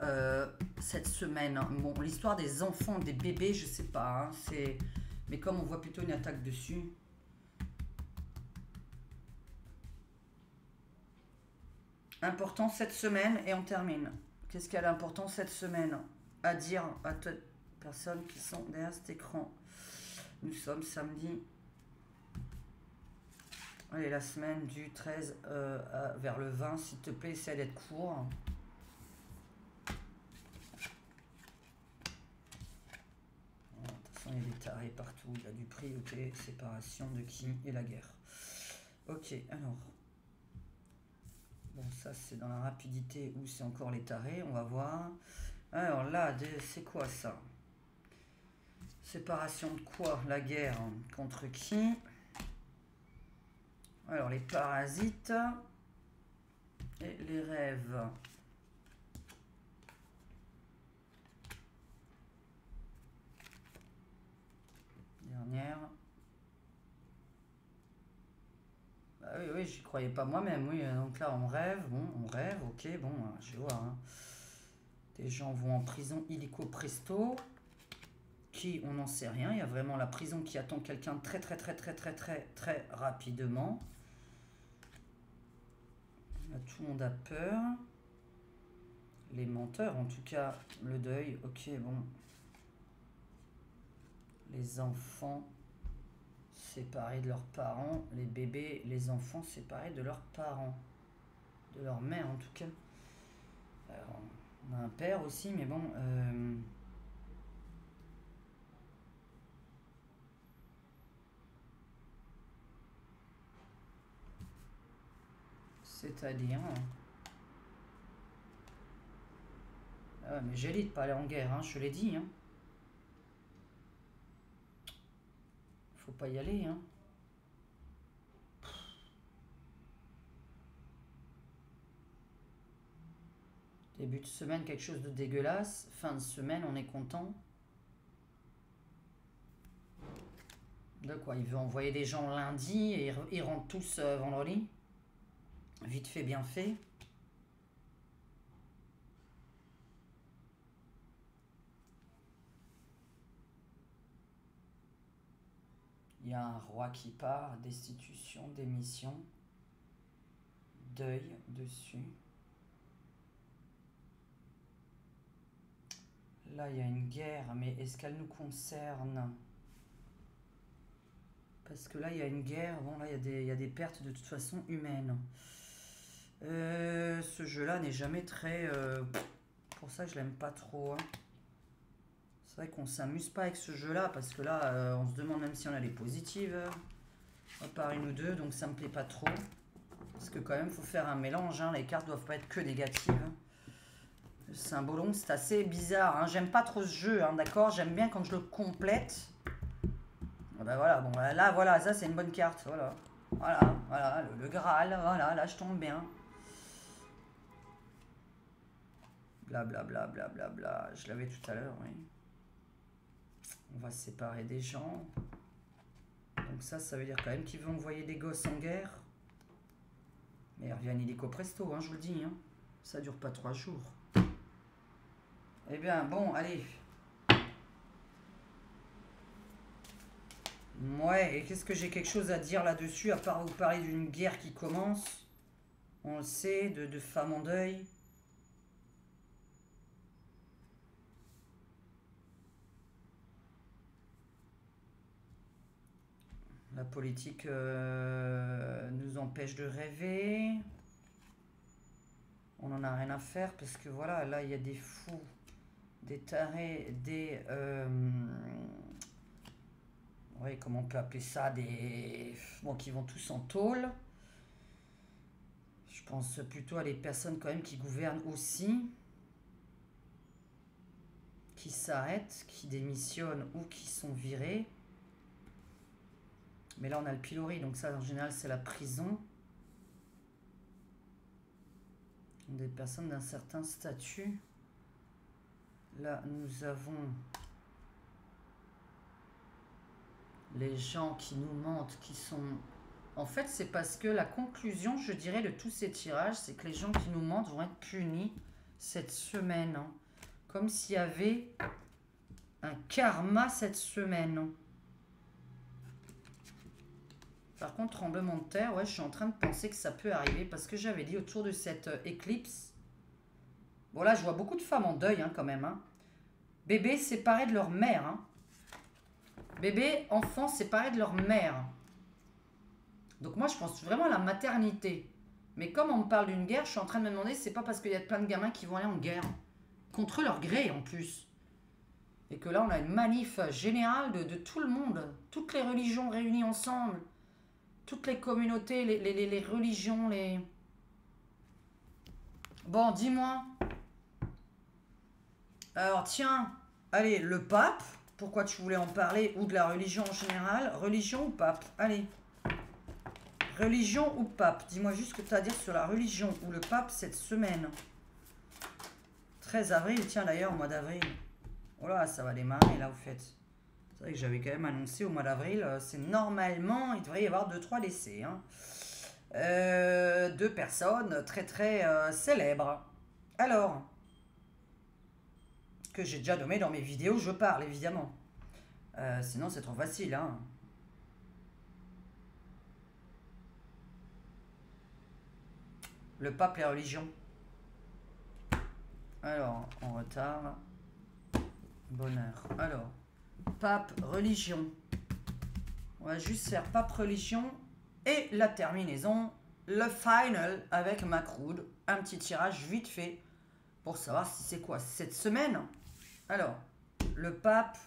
cette semaine. Bon, l'histoire des enfants, des bébés, je sais pas. Hein, mais comme on voit plutôt une attaque dessus. Important cette semaine et on termine. Qu'est-ce qu'il y a d'important cette semaine à dire à toutes les personnes qui sont derrière cet écran? Nous sommes samedi. Allez, la semaine du 13 vers le 20, s'il te plaît, essaie d'être court. Il y a des tarés partout, il y a du prix, ok, séparation de qui et la guerre. Ok, alors. Bon, ça c'est dans la rapidité ou c'est encore les tarés, on va voir. Alors là, c'est quoi ça? Séparation de quoi? La guerre contre qui? Alors les parasites et les rêves. Dernière. Bah oui, oui, j'y croyais pas moi-même, oui. Donc là, on rêve, bon, on rêve, ok, bon, je vais voir. Hein. Des gens vont en prison illico presto. Qui, on n'en sait rien. Il y a vraiment la prison qui attend quelqu'un très rapidement. Là, tout le monde a peur. Les menteurs, en tout cas, le deuil, ok, bon. Les enfants séparés de leurs parents, les bébés, les enfants séparés de leurs parents, de leur mère en tout cas. Alors, on a un père aussi, mais bon. C'est-à-dire. Ah, mais j'élite pas aller en guerre, hein, je l'ai dit. Hein. Faut pas y aller. Hein. Début de semaine, quelque chose de dégueulasse. Fin de semaine, on est content. De quoi? Il veut envoyer des gens lundi et ils rentrent tous vendredi. Vite fait, bien fait. Il y a un roi qui part, destitution, démission, deuil dessus. Là, il y a une guerre, mais est-ce qu'elle nous concerne? Parce que là, il y a une guerre. Bon, là, il y a des pertes de toute façon humaines. Ce jeu-là n'est jamais très... pour ça que je l'aime pas trop. Hein. C'est vrai qu'on s'amuse pas avec ce jeu-là, parce que là, on se demande même si on a les positives. À part une ou deux, donc ça me plaît pas trop. Parce que quand même, il faut faire un mélange. Hein. Les cartes doivent pas être que négatives. Le symbolon, c'est assez bizarre. Hein. J'aime pas trop ce jeu, hein, d'accord? J'aime bien quand je le complète. Ah ben voilà, bon là, voilà, ça c'est une bonne carte. Voilà, voilà, le Graal, voilà, là je tombe bien. Blablabla, blablabla. Je l'avais tout à l'heure, oui. On va se séparer des gens. Donc ça veut dire quand même qu'ils veulent envoyer des gosses en guerre. Mais ils reviennent illico presto, hein, je vous le dis. Hein. Ça dure pas 3 jours. Eh bien, bon, allez. Ouais, et qu'est-ce que j'ai quelque chose à dire là-dessus, à part vous parler d'une guerre qui commence. On le sait, de femmes en deuil. La politique nous empêche de rêver. On n'en a rien à faire parce que voilà, là il y a des fous, des tarés, des... oui, comment on peut appeler ça, des... Bon, qui vont tous en tôle. Je pense plutôt à les personnes quand même qui gouvernent aussi. Qui s'arrêtent, qui démissionnent ou qui sont virés. Mais là, on a le pilori, donc ça, en général, c'est la prison. Des personnes d'un certain statut. Là, nous avons les gens qui nous mentent, qui sont... En fait, c'est parce que la conclusion, je dirais, de tous ces tirages, c'est que les gens qui nous mentent vont être punis cette semaine. Hein. Comme s'il y avait un karma cette semaine. Par contre, tremblement de terre, ouais, je suis en train de penser que ça peut arriver parce que j'avais dit autour de cette éclipse. Bon, là, je vois beaucoup de femmes en deuil hein, quand même. Hein. Bébés séparés de leur mère. Hein. Bébés, enfants séparés de leur mère. Donc moi, je pense vraiment à la maternité. Mais comme on me parle d'une guerre, je suis en train de me demander si c'est pas parce qu'il y a plein de gamins qui vont aller en guerre. Contre leur gré, en plus. Et que là, on a une manif générale de tout le monde. Toutes les religions réunies ensemble. Toutes les communautés, les religions, les... Bon, dis-moi. Alors, tiens. Allez, le pape. Pourquoi tu voulais en parler? Ou de la religion en général? Religion ou pape? Allez. Religion ou pape? Dis-moi juste ce que tu as à dire sur la religion ou le pape cette semaine. 13 avril, tiens d'ailleurs, au mois d'avril. Oh là, ça va démarrer là, au fait. C'est vrai que j'avais quand même annoncé au mois d'avril, c'est normalement, il devrait y avoir 2-3 décès. Hein. 2 personnes très très célèbres. Alors, que j'ai déjà nommé dans mes vidéos, je parle évidemment. Sinon, c'est trop facile. Hein. Le pape, les religions. Alors, en retard. Bonheur. Alors, pape, religion. On va juste faire pape, religion. Et la terminaison, le final avec Macroud. Un petit tirage vite fait pour savoir si c'est quoi cette semaine. Alors, le pape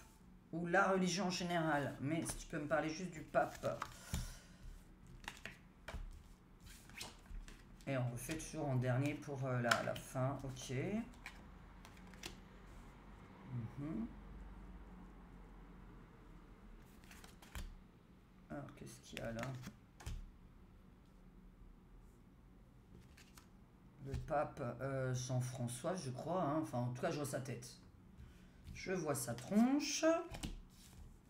ou la religion en général. Mais si tu peux me parler juste du pape. Et on refait toujours en dernier pour la fin. Ok. Alors, qu'est-ce qu'il y a là? Le pape Jean-François, je crois. Hein. Enfin, en tout cas, je vois sa tête. Je vois sa tronche.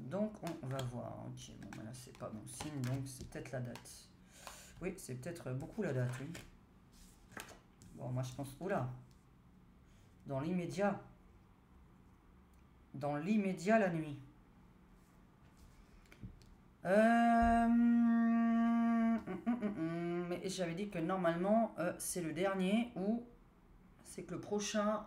Donc, on va voir. Ok, bon, ben là, c'est pas bon signe. Donc, c'est peut-être la date. Oui, c'est peut-être beaucoup la date, oui. Bon, moi, je pense... Oula. Dans l'immédiat. Dans l'immédiat, la nuit. Mais j'avais dit que normalement, c'est le dernier ou c'est que le prochain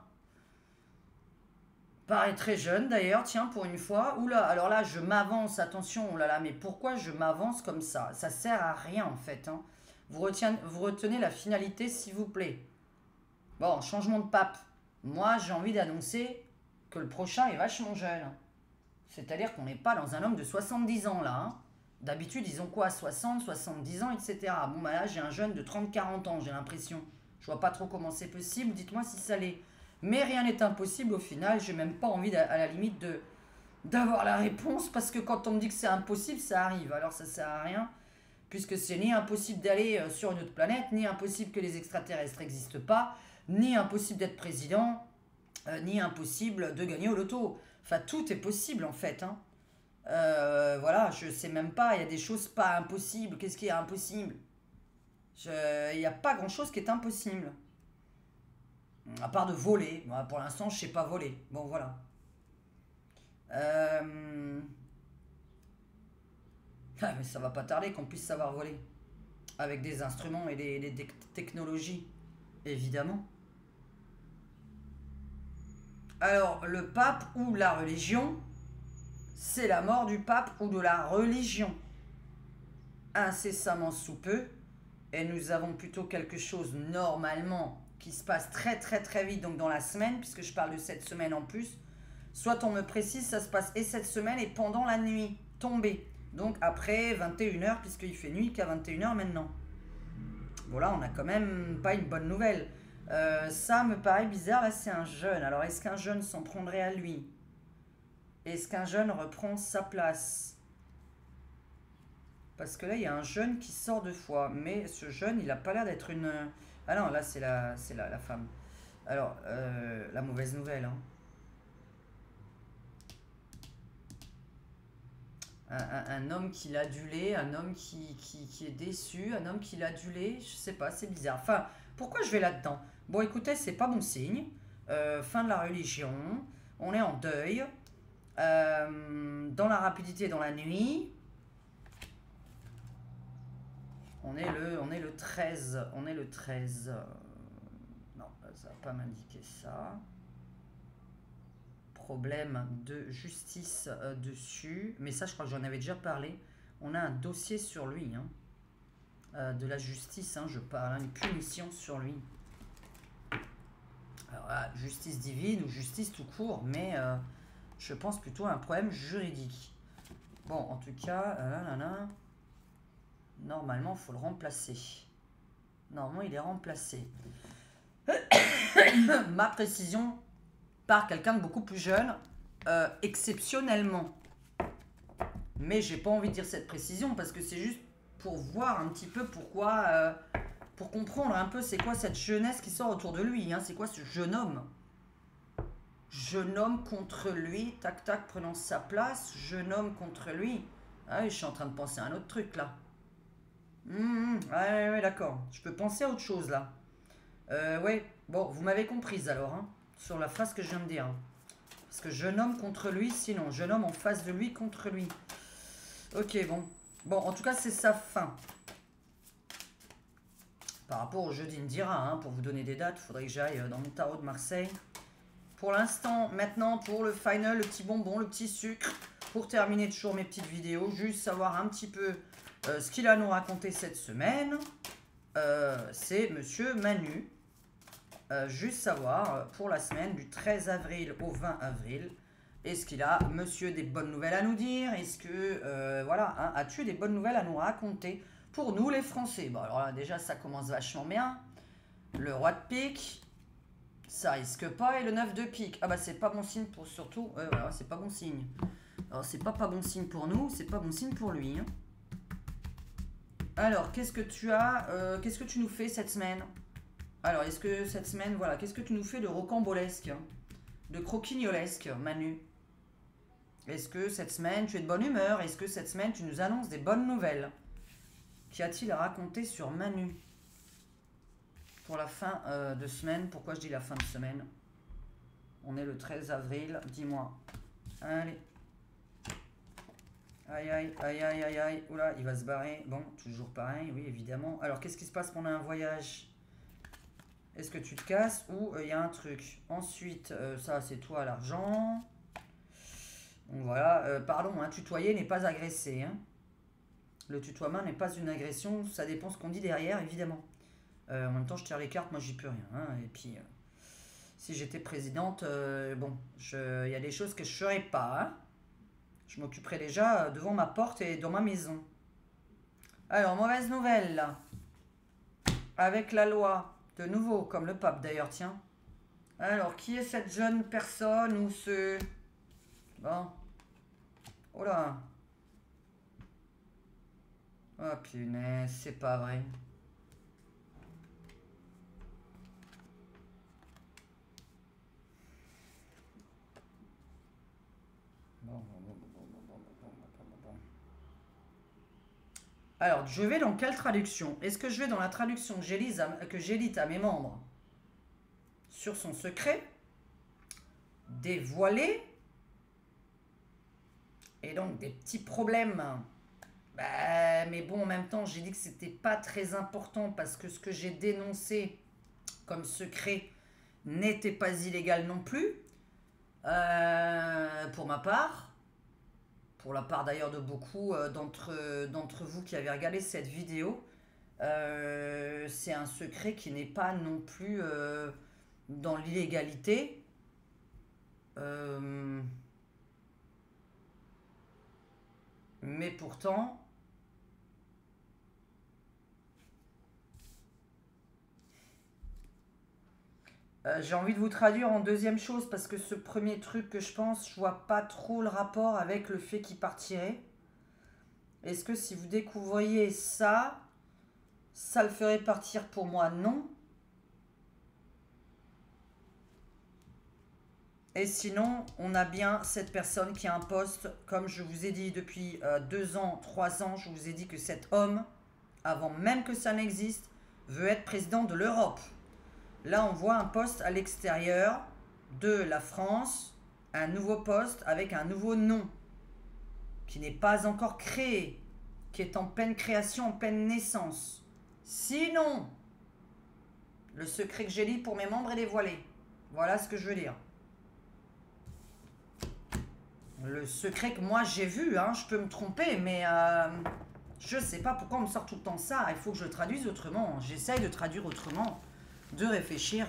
paraît très jeune d'ailleurs, tiens, pour une fois. Oula, alors là, je m'avance, attention, oh là là, mais pourquoi je m'avance comme ça? Ça sert à rien en fait. Hein. Vous retenez la finalité, s'il vous plaît. Bon, changement de pape. Moi, j'ai envie d'annoncer que le prochain est vachement jeune. C'est-à-dire qu'on n'est pas dans un homme de 70 ans là. Hein. D'habitude, ils ont quoi? 60, 70 ans, etc. Bon, bah là, j'ai un jeune de 30-40 ans, j'ai l'impression. Je vois pas trop comment c'est possible. Dites-moi si ça l'est. Mais rien n'est impossible au final. J'ai même pas envie, à la limite, d'avoir la réponse. Parce que quand on me dit que c'est impossible, ça arrive. Alors, ça sert à rien. Puisque c'est ni impossible d'aller sur une autre planète, ni impossible que les extraterrestres n'existent pas, ni impossible d'être président, ni impossible de gagner au loto. Enfin, tout est possible, en fait. Hein. Voilà, je sais même pas, il y a des choses pas impossibles. Qu'est-ce qui est impossible? Il n'y a pas grand-chose qui est impossible. À part de voler. Moi, pour l'instant, je sais pas voler. Bon, voilà. Ah, mais ça va pas tarder qu'on puisse savoir voler. Avec des instruments et des technologies. Évidemment. Alors, le pape ou la religion, c'est la mort du pape ou de la religion. incessamment sous peu. Et nous avons plutôt quelque chose normalement qui se passe très très très vite, donc dans la semaine, puisque je parle de cette semaine en plus. Soit on me précise, ça se passe et cette semaine et pendant la nuit tombée. Donc après 21h, puisqu'il fait nuit qu'à 21h maintenant. Voilà, on n'a quand même pas une bonne nouvelle. Ça me paraît bizarre, là c'est un jeune. Alors est-ce qu'un jeune s'en prendrait à lui? Est-ce qu'un jeune reprend sa place? Parce que là il y a un jeune qui sort 2 fois. Mais ce jeune il a pas l'air d'être une... Ah non, là c'est la femme. Alors, la mauvaise nouvelle. Hein. Un homme qui l'a adulé, un homme qui est déçu, un homme qui l'a adulé, je sais pas, c'est bizarre. Enfin, pourquoi je vais là-dedans? Bon, écoutez, c'est pas bon signe. Fin de la religion, on est en deuil, dans la rapidité, dans la nuit. On est le 13, on est le 13. Non, ça va pas m'indiquer ça. Problème de justice dessus, mais ça je crois que j'en avais déjà parlé. On a un dossier sur lui, hein. De la justice, hein, je parle, hein, une punition sur lui. Alors là, justice divine ou justice tout court, mais je pense plutôt à un problème juridique. Bon, en tout cas, normalement, il faut le remplacer. Normalement, il est remplacé. Ma précision par quelqu'un de beaucoup plus jeune, exceptionnellement. Mais j'ai pas envie de dire cette précision parce que c'est juste pour voir un petit peu pourquoi, pour comprendre un peu c'est quoi cette jeunesse qui sort autour de lui, hein, c'est quoi ce jeune homme. Jeune homme contre lui, tac tac, prenant sa place, jeune homme contre lui. Ah oui, je suis en train de penser à un autre truc là. Ouais, d'accord, je peux penser à autre chose là. Ouais, bon, vous m'avez comprise alors, hein, sur la phrase que je viens de dire. Parce que jeune homme contre lui, sinon, jeune homme en face de lui contre lui. Ok, bon. Bon, en tout cas, c'est sa fin. Par rapport au jeudi Indira, hein, pour vous donner des dates, il faudrait que j'aille dans mon tarot de Marseille. Pour l'instant, maintenant, pour le final, le petit bonbon, le petit sucre, pour terminer toujours mes petites vidéos, juste savoir un petit peu ce qu'il a à nous raconter cette semaine. C'est Monsieur Manu. Juste savoir, pour la semaine du 13 avril au 20 avril, est-ce qu'il a, monsieur, des bonnes nouvelles à nous dire? Est-ce que, voilà, hein, as-tu des bonnes nouvelles à nous raconter pour nous les Français? Bon, alors là, déjà, ça commence vachement bien. Le roi de pique, ça risque pas, et le 9 de pique. Ah bah, c'est pas bon signe pour surtout, voilà, c'est pas bon signe. Alors, c'est pas bon signe pour nous, c'est pas bon signe pour lui. Hein. Alors, qu'est-ce que tu as, qu'est-ce que tu nous fais cette semaine? Alors, est-ce que cette semaine, voilà, qu'est-ce que tu nous fais de rocambolesque, de croquignolesque, Manu? Est-ce que cette semaine, tu es de bonne humeur? Est-ce que cette semaine, tu nous annonces des bonnes nouvelles? Qu'y a-t-il à raconter sur Manu? Pour la fin de semaine, pourquoi je dis la fin de semaine? On est le 13 avril, dis-moi. Allez. Aïe, aïe, aïe, aïe, aïe, aïe. Oula, il va se barrer. Bon, toujours pareil, oui, évidemment. Alors, qu'est-ce qui se passe pendant un voyage? Est-ce que tu te casses ou il y a un truc? Ensuite, ça c'est toi l'argent. Donc voilà, pardon, hein, tutoyer n'est pas agresser. Hein. Le tutoiement n'est pas une agression, ça dépend ce qu'on dit derrière, évidemment. En même temps, je tire les cartes, moi j'y peux rien. Hein, et puis, si j'étais présidente, bon, il y a des choses que je ne ferais pas. Hein. Je m'occuperais déjà devant ma porte et dans ma maison. Alors, mauvaise nouvelle, là. Avec la loi. De nouveau, comme le pape d'ailleurs, tiens. Alors, qui est cette jeune personne ou ce... Bon. Oh là. Oh punaise, c'est pas vrai. Bon. Alors, je vais dans quelle traduction? Est-ce que je vais dans la traduction que j'élite à mes membres sur son secret, dévoilé, et donc des petits problèmes. Bah, mais bon, en même temps, j'ai dit que c'était pas très important parce que ce que j'ai dénoncé comme secret n'était pas illégal non plus, pour ma part. pour la part d'ailleurs de beaucoup d'entre vous qui avez regardé cette vidéo, c'est un secret qui n'est pas non plus dans l'illégalité. Mais pourtant, j'ai envie de vous traduire en deuxième chose parce que ce premier truc que je pense, je vois pas trop le rapport avec le fait qu'il partirait. Est-ce que si vous découvriez ça, ça le ferait partir pour moi? Non. Et sinon, on a bien cette personne qui a un poste, comme je vous ai dit depuis 2 ans, 3 ans, je vous ai dit que cet homme, avant même que ça n'existe, veut être président de l'Europe. Là, on voit un poste à l'extérieur de la France, un nouveau poste avec un nouveau nom, qui n'est pas encore créé, qui est en pleine création, en pleine naissance. Sinon, le secret que j'ai dit pour mes membres est dévoilé. Voilà ce que je veux dire. Le secret que moi j'ai vu, hein, je peux me tromper, mais je sais pas pourquoi on me sort tout le temps ça. Il faut que je le traduise autrement. J'essaye de traduire autrement, de réfléchir.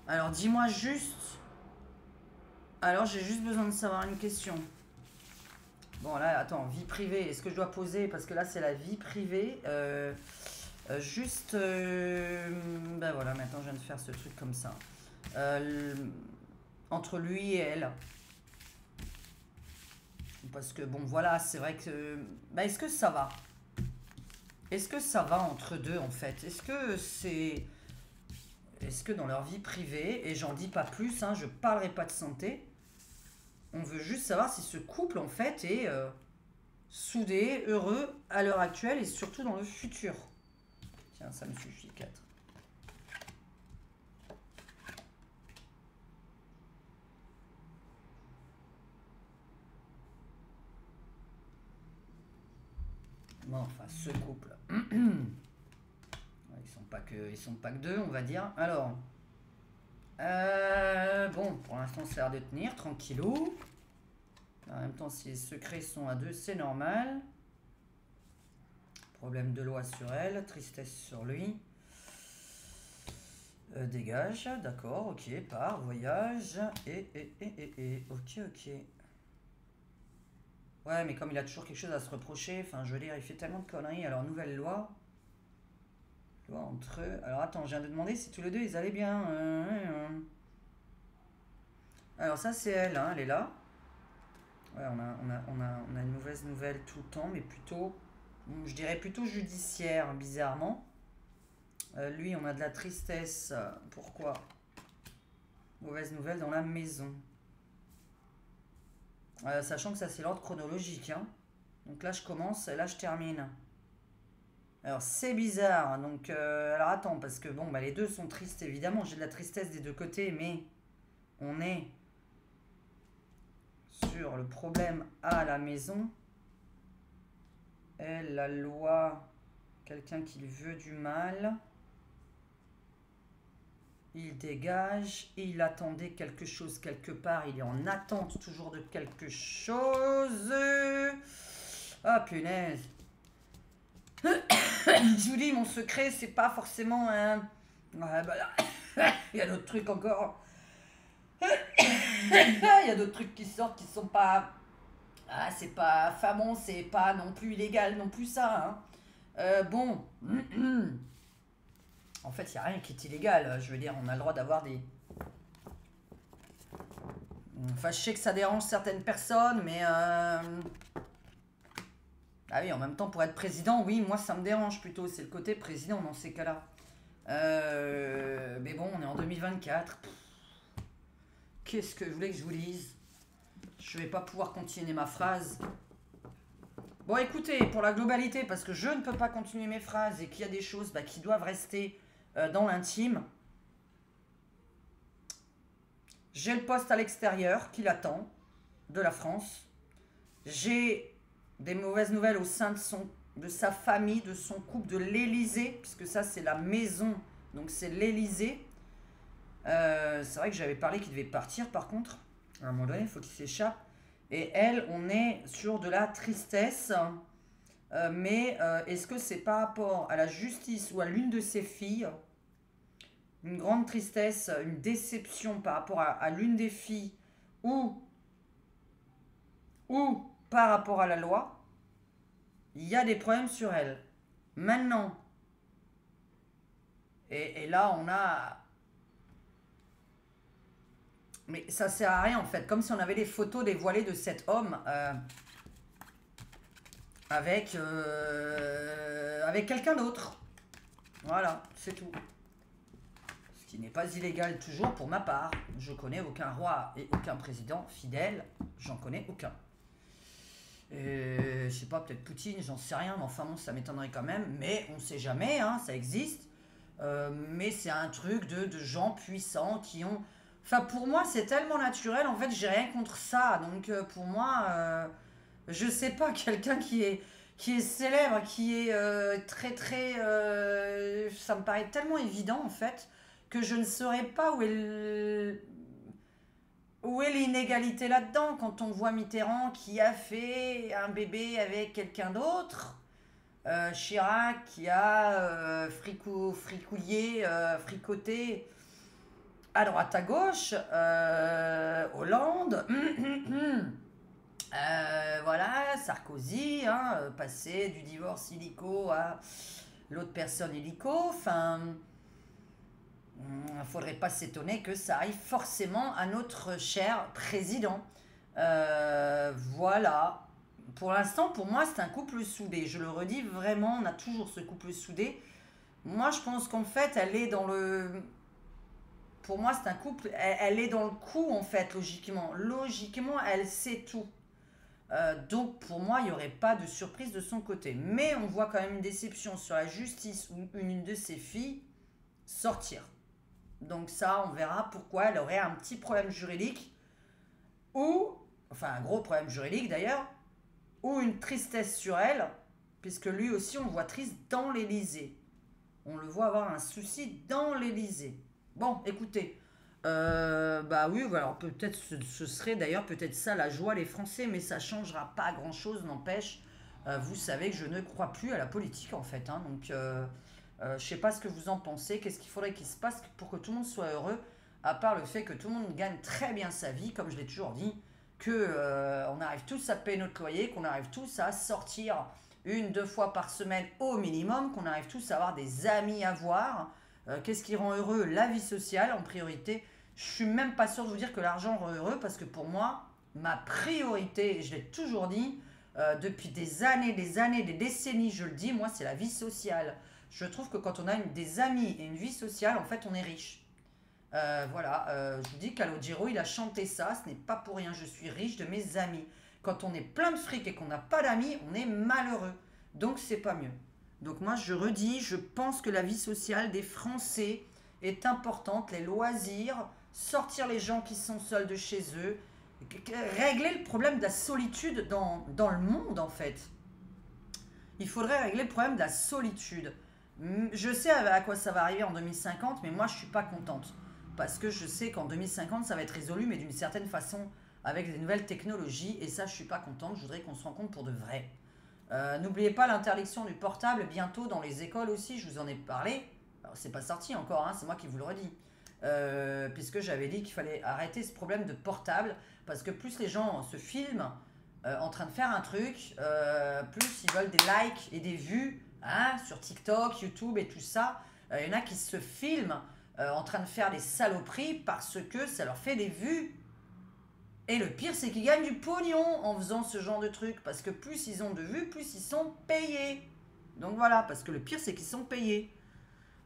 Alors dis-moi juste... Alors j'ai juste besoin de savoir une question. Bon là, attends, vie privée, est-ce que je dois poser? Parce que là c'est la vie privée. Juste... ben voilà, maintenant je viens de faire ce truc comme ça. Entre lui et elle. Parce que bon voilà, c'est vrai que... Bah, est-ce que ça va? Est-ce que ça va entre deux en fait? Est-ce que c'est... Est-ce que dans leur vie privée, et j'en dis pas plus, hein, je parlerai pas de santé, on veut juste savoir si ce couple en fait est soudé, heureux à l'heure actuelle et surtout dans le futur. Tiens, ça me suffit, 4. Bon, enfin, ce couple. Ils sont pas que deux, on va dire. Alors, bon, pour l'instant, ça a l'air de tenir, tranquillou. En même temps, si les secrets sont à deux, c'est normal. Problème de loi sur elle, tristesse sur lui. Dégage, d'accord, ok, part, voyage. Ok. Ouais, mais comme il a toujours quelque chose à se reprocher, enfin, je veux dire, il fait tellement de conneries. Alors, nouvelle loi. Loi entre eux. Alors, attends, je viens de demander si tous les deux, ils allaient bien. Alors, ça, c'est elle, hein, elle est là. Ouais, on a une mauvaise nouvelle tout le temps, mais plutôt, je dirais plutôt judiciaire, bizarrement. Lui, on a de la tristesse. Pourquoi? Mauvaise nouvelle dans la maison. Sachant que ça, c'est l'ordre chronologique. Hein. Donc là, je commence, et là, je termine. Alors, c'est bizarre. Donc, alors, attends, parce que, bon, bah, les deux sont tristes, évidemment. J'ai de la tristesse des deux côtés, mais on est sur le problème à la maison. Elle, la loi, quelqu'un qui lui veut du mal. Il dégage, il attendait quelque chose quelque part, il est en attente toujours de quelque chose. Ah punaise. Je vous dis, mon secret, c'est pas forcément un... Ouais, bah là, il y a d'autres trucs encore. Il y a d'autres trucs qui sortent qui sont pas... Ah, c'est pas fameux, c'est pas non plus illégal non plus ça. Hein. Bon... En fait, il n'y a rien qui est illégal. Je veux dire, on a le droit d'avoir des... Enfin, je sais que ça dérange certaines personnes, mais... Ah oui, en même temps, pour être président, oui, moi, ça me dérange plutôt. C'est le côté président dans ces cas-là. Mais bon, on est en 2024. Qu'est-ce que vous voulez que je vous dise? Je vais pas pouvoir continuer ma phrase. Bon, écoutez, pour la globalité, parce que je ne peux pas continuer mes phrases et qu'il y a des choses qui doivent rester... dans l'intime, j'ai le poste à l'extérieur qui l'attend de la France. J'ai des mauvaises nouvelles au sein de sa famille, de son couple, de l'Élysée, puisque ça c'est la maison, donc c'est l'Élysée. C'est vrai que j'avais parlé qu'il devait partir par contre. À un moment donné, il faut qu'il s'échappe. Et elle, on est sur de la tristesse. Mais est-ce que c'est par rapport à la justice ou à l'une de ses filles? Une grande tristesse, une déception par rapport à l'une des filles ou, ou par rapport à la loi? Il y a des problèmes sur elle. Maintenant, et là on a... Mais ça sert à rien en fait, comme si on avait les photos dévoilées de cet homme avec quelqu'un d'autre. Voilà, c'est tout. Ce qui n'est pas illégal toujours pour ma part. Je connais aucun roi et aucun président fidèle. J'en connais aucun. Je sais pas, peut-être Poutine, j'en sais rien, mais enfin bon, ça m'étonnerait quand même. Mais on sait jamais, hein, ça existe. Mais c'est un truc de gens puissants qui ont... Enfin, pour moi, c'est tellement naturel. En fait, j'ai rien contre ça. Donc, pour moi, je sais pas, quelqu'un qui est célèbre, qui est très, très... ça me paraît tellement évident, en fait, que je ne saurais pas où est l'inégalité là-dedans quand on voit Mitterrand qui a fait un bébé avec quelqu'un d'autre, Chirac qui a fricouillé, fricoté à droite à gauche, Hollande, voilà, Sarkozy, hein, passé du divorce illico à l'autre personne illico, enfin... Il ne faudrait pas s'étonner que ça arrive forcément à notre cher président. Voilà. Pour l'instant, pour moi, c'est un couple soudé. Je le redis vraiment, on a toujours ce couple soudé. Moi, je pense qu'en fait, elle est dans le... Pour moi, c'est un couple... Elle est dans le coup, en fait, logiquement. Logiquement, elle sait tout. Donc, pour moi, il n'y aurait pas de surprise de son côté. Mais on voit quand même une déception sur la justice ou une de ses filles sortir. Donc ça, on verra pourquoi elle aurait un petit problème juridique ou, enfin un gros problème juridique d'ailleurs, ou une tristesse sur elle, puisque lui aussi on le voit triste dans l'Élysée. On le voit avoir un souci dans l'Élysée. Bon, écoutez, bah oui, alors peut-être ce serait d'ailleurs peut-être ça la joie les Français, mais ça changera pas grand-chose, n'empêche. Vous savez que je ne crois plus à la politique en fait, hein, donc... je ne sais pas ce que vous en pensez. Qu'est-ce qu'il faudrait qu'il se passe pour que tout le monde soit heureux, à part le fait que tout le monde gagne très bien sa vie, comme je l'ai toujours dit, que on arrive tous à payer notre loyer, qu'on arrive tous à sortir 1, 2 fois par semaine au minimum, qu'on arrive tous à avoir des amis à voir. Qu'est-ce qui rend heureux? La vie sociale en priorité. Je suis même pas sûre de vous dire que l'argent rend heureux, parce que pour moi, ma priorité, et je l'ai toujours dit, depuis des années, des décennies, je le dis, moi, c'est la vie sociale. Je trouve que quand on a des amis et une vie sociale, en fait, on est riche. Voilà, je vous dis Calogero, il a chanté ça, ce n'est pas pour rien, je suis riche de mes amis. Quand on est plein de fric et qu'on n'a pas d'amis, on est malheureux. Donc, c'est pas mieux. Donc, moi, je redis, je pense que la vie sociale des Français est importante, les loisirs, sortir les gens qui sont seuls de chez eux, régler le problème de la solitude dans le monde, en fait. Il faudrait régler le problème de la solitude. Je sais à quoi ça va arriver en 2050, mais moi je suis pas contente. Parce que je sais qu'en 2050 ça va être résolu, mais d'une certaine façon, avec des nouvelles technologies, et ça je suis pas contente, je voudrais qu'on se rencontre pour de vrai. N'oubliez pas l'interdiction du portable bientôt dans les écoles aussi, je vous en ai parlé. Alors c'est pas sorti encore, hein, c'est moi qui vous le redis. Puisque j'avais dit qu'il fallait arrêter ce problème de portable, parce que plus les gens se filment en train de faire un truc, plus ils veulent des likes et des vues, hein, sur TikTok, YouTube et tout ça. Il y en a qui se filment en train de faire des saloperies parce que ça leur fait des vues. Et le pire, c'est qu'ils gagnent du pognon en faisant ce genre de truc. Parce que plus ils ont de vues, plus ils sont payés. Donc voilà, parce que le pire, c'est qu'ils sont payés.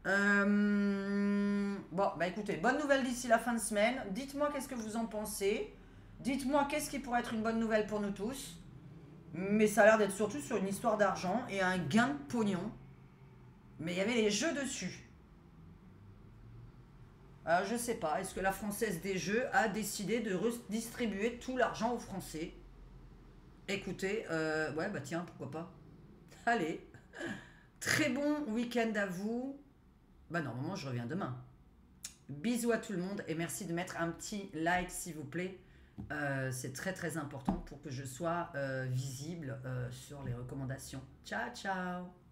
Bon, bah écoutez, bonne nouvelle d'ici la fin de semaine. Dites-moi qu'est-ce que vous en pensez. Dites-moi qu'est-ce qui pourrait être une bonne nouvelle pour nous tous. Mais ça a l'air d'être surtout sur une histoire d'argent et un gain de pognon. Mais il y avait les jeux dessus. Alors je sais pas, est-ce que la Française des Jeux a décidé de redistribuer tout l'argent aux Français? Écoutez, ouais bah tiens, pourquoi pas. Allez, très bon week-end à vous. Bah normalement je reviens demain. Bisous à tout le monde et merci de mettre un petit like s'il vous plaît. C'est très très important pour que je sois visible sur les recommandations. Ciao, ciao!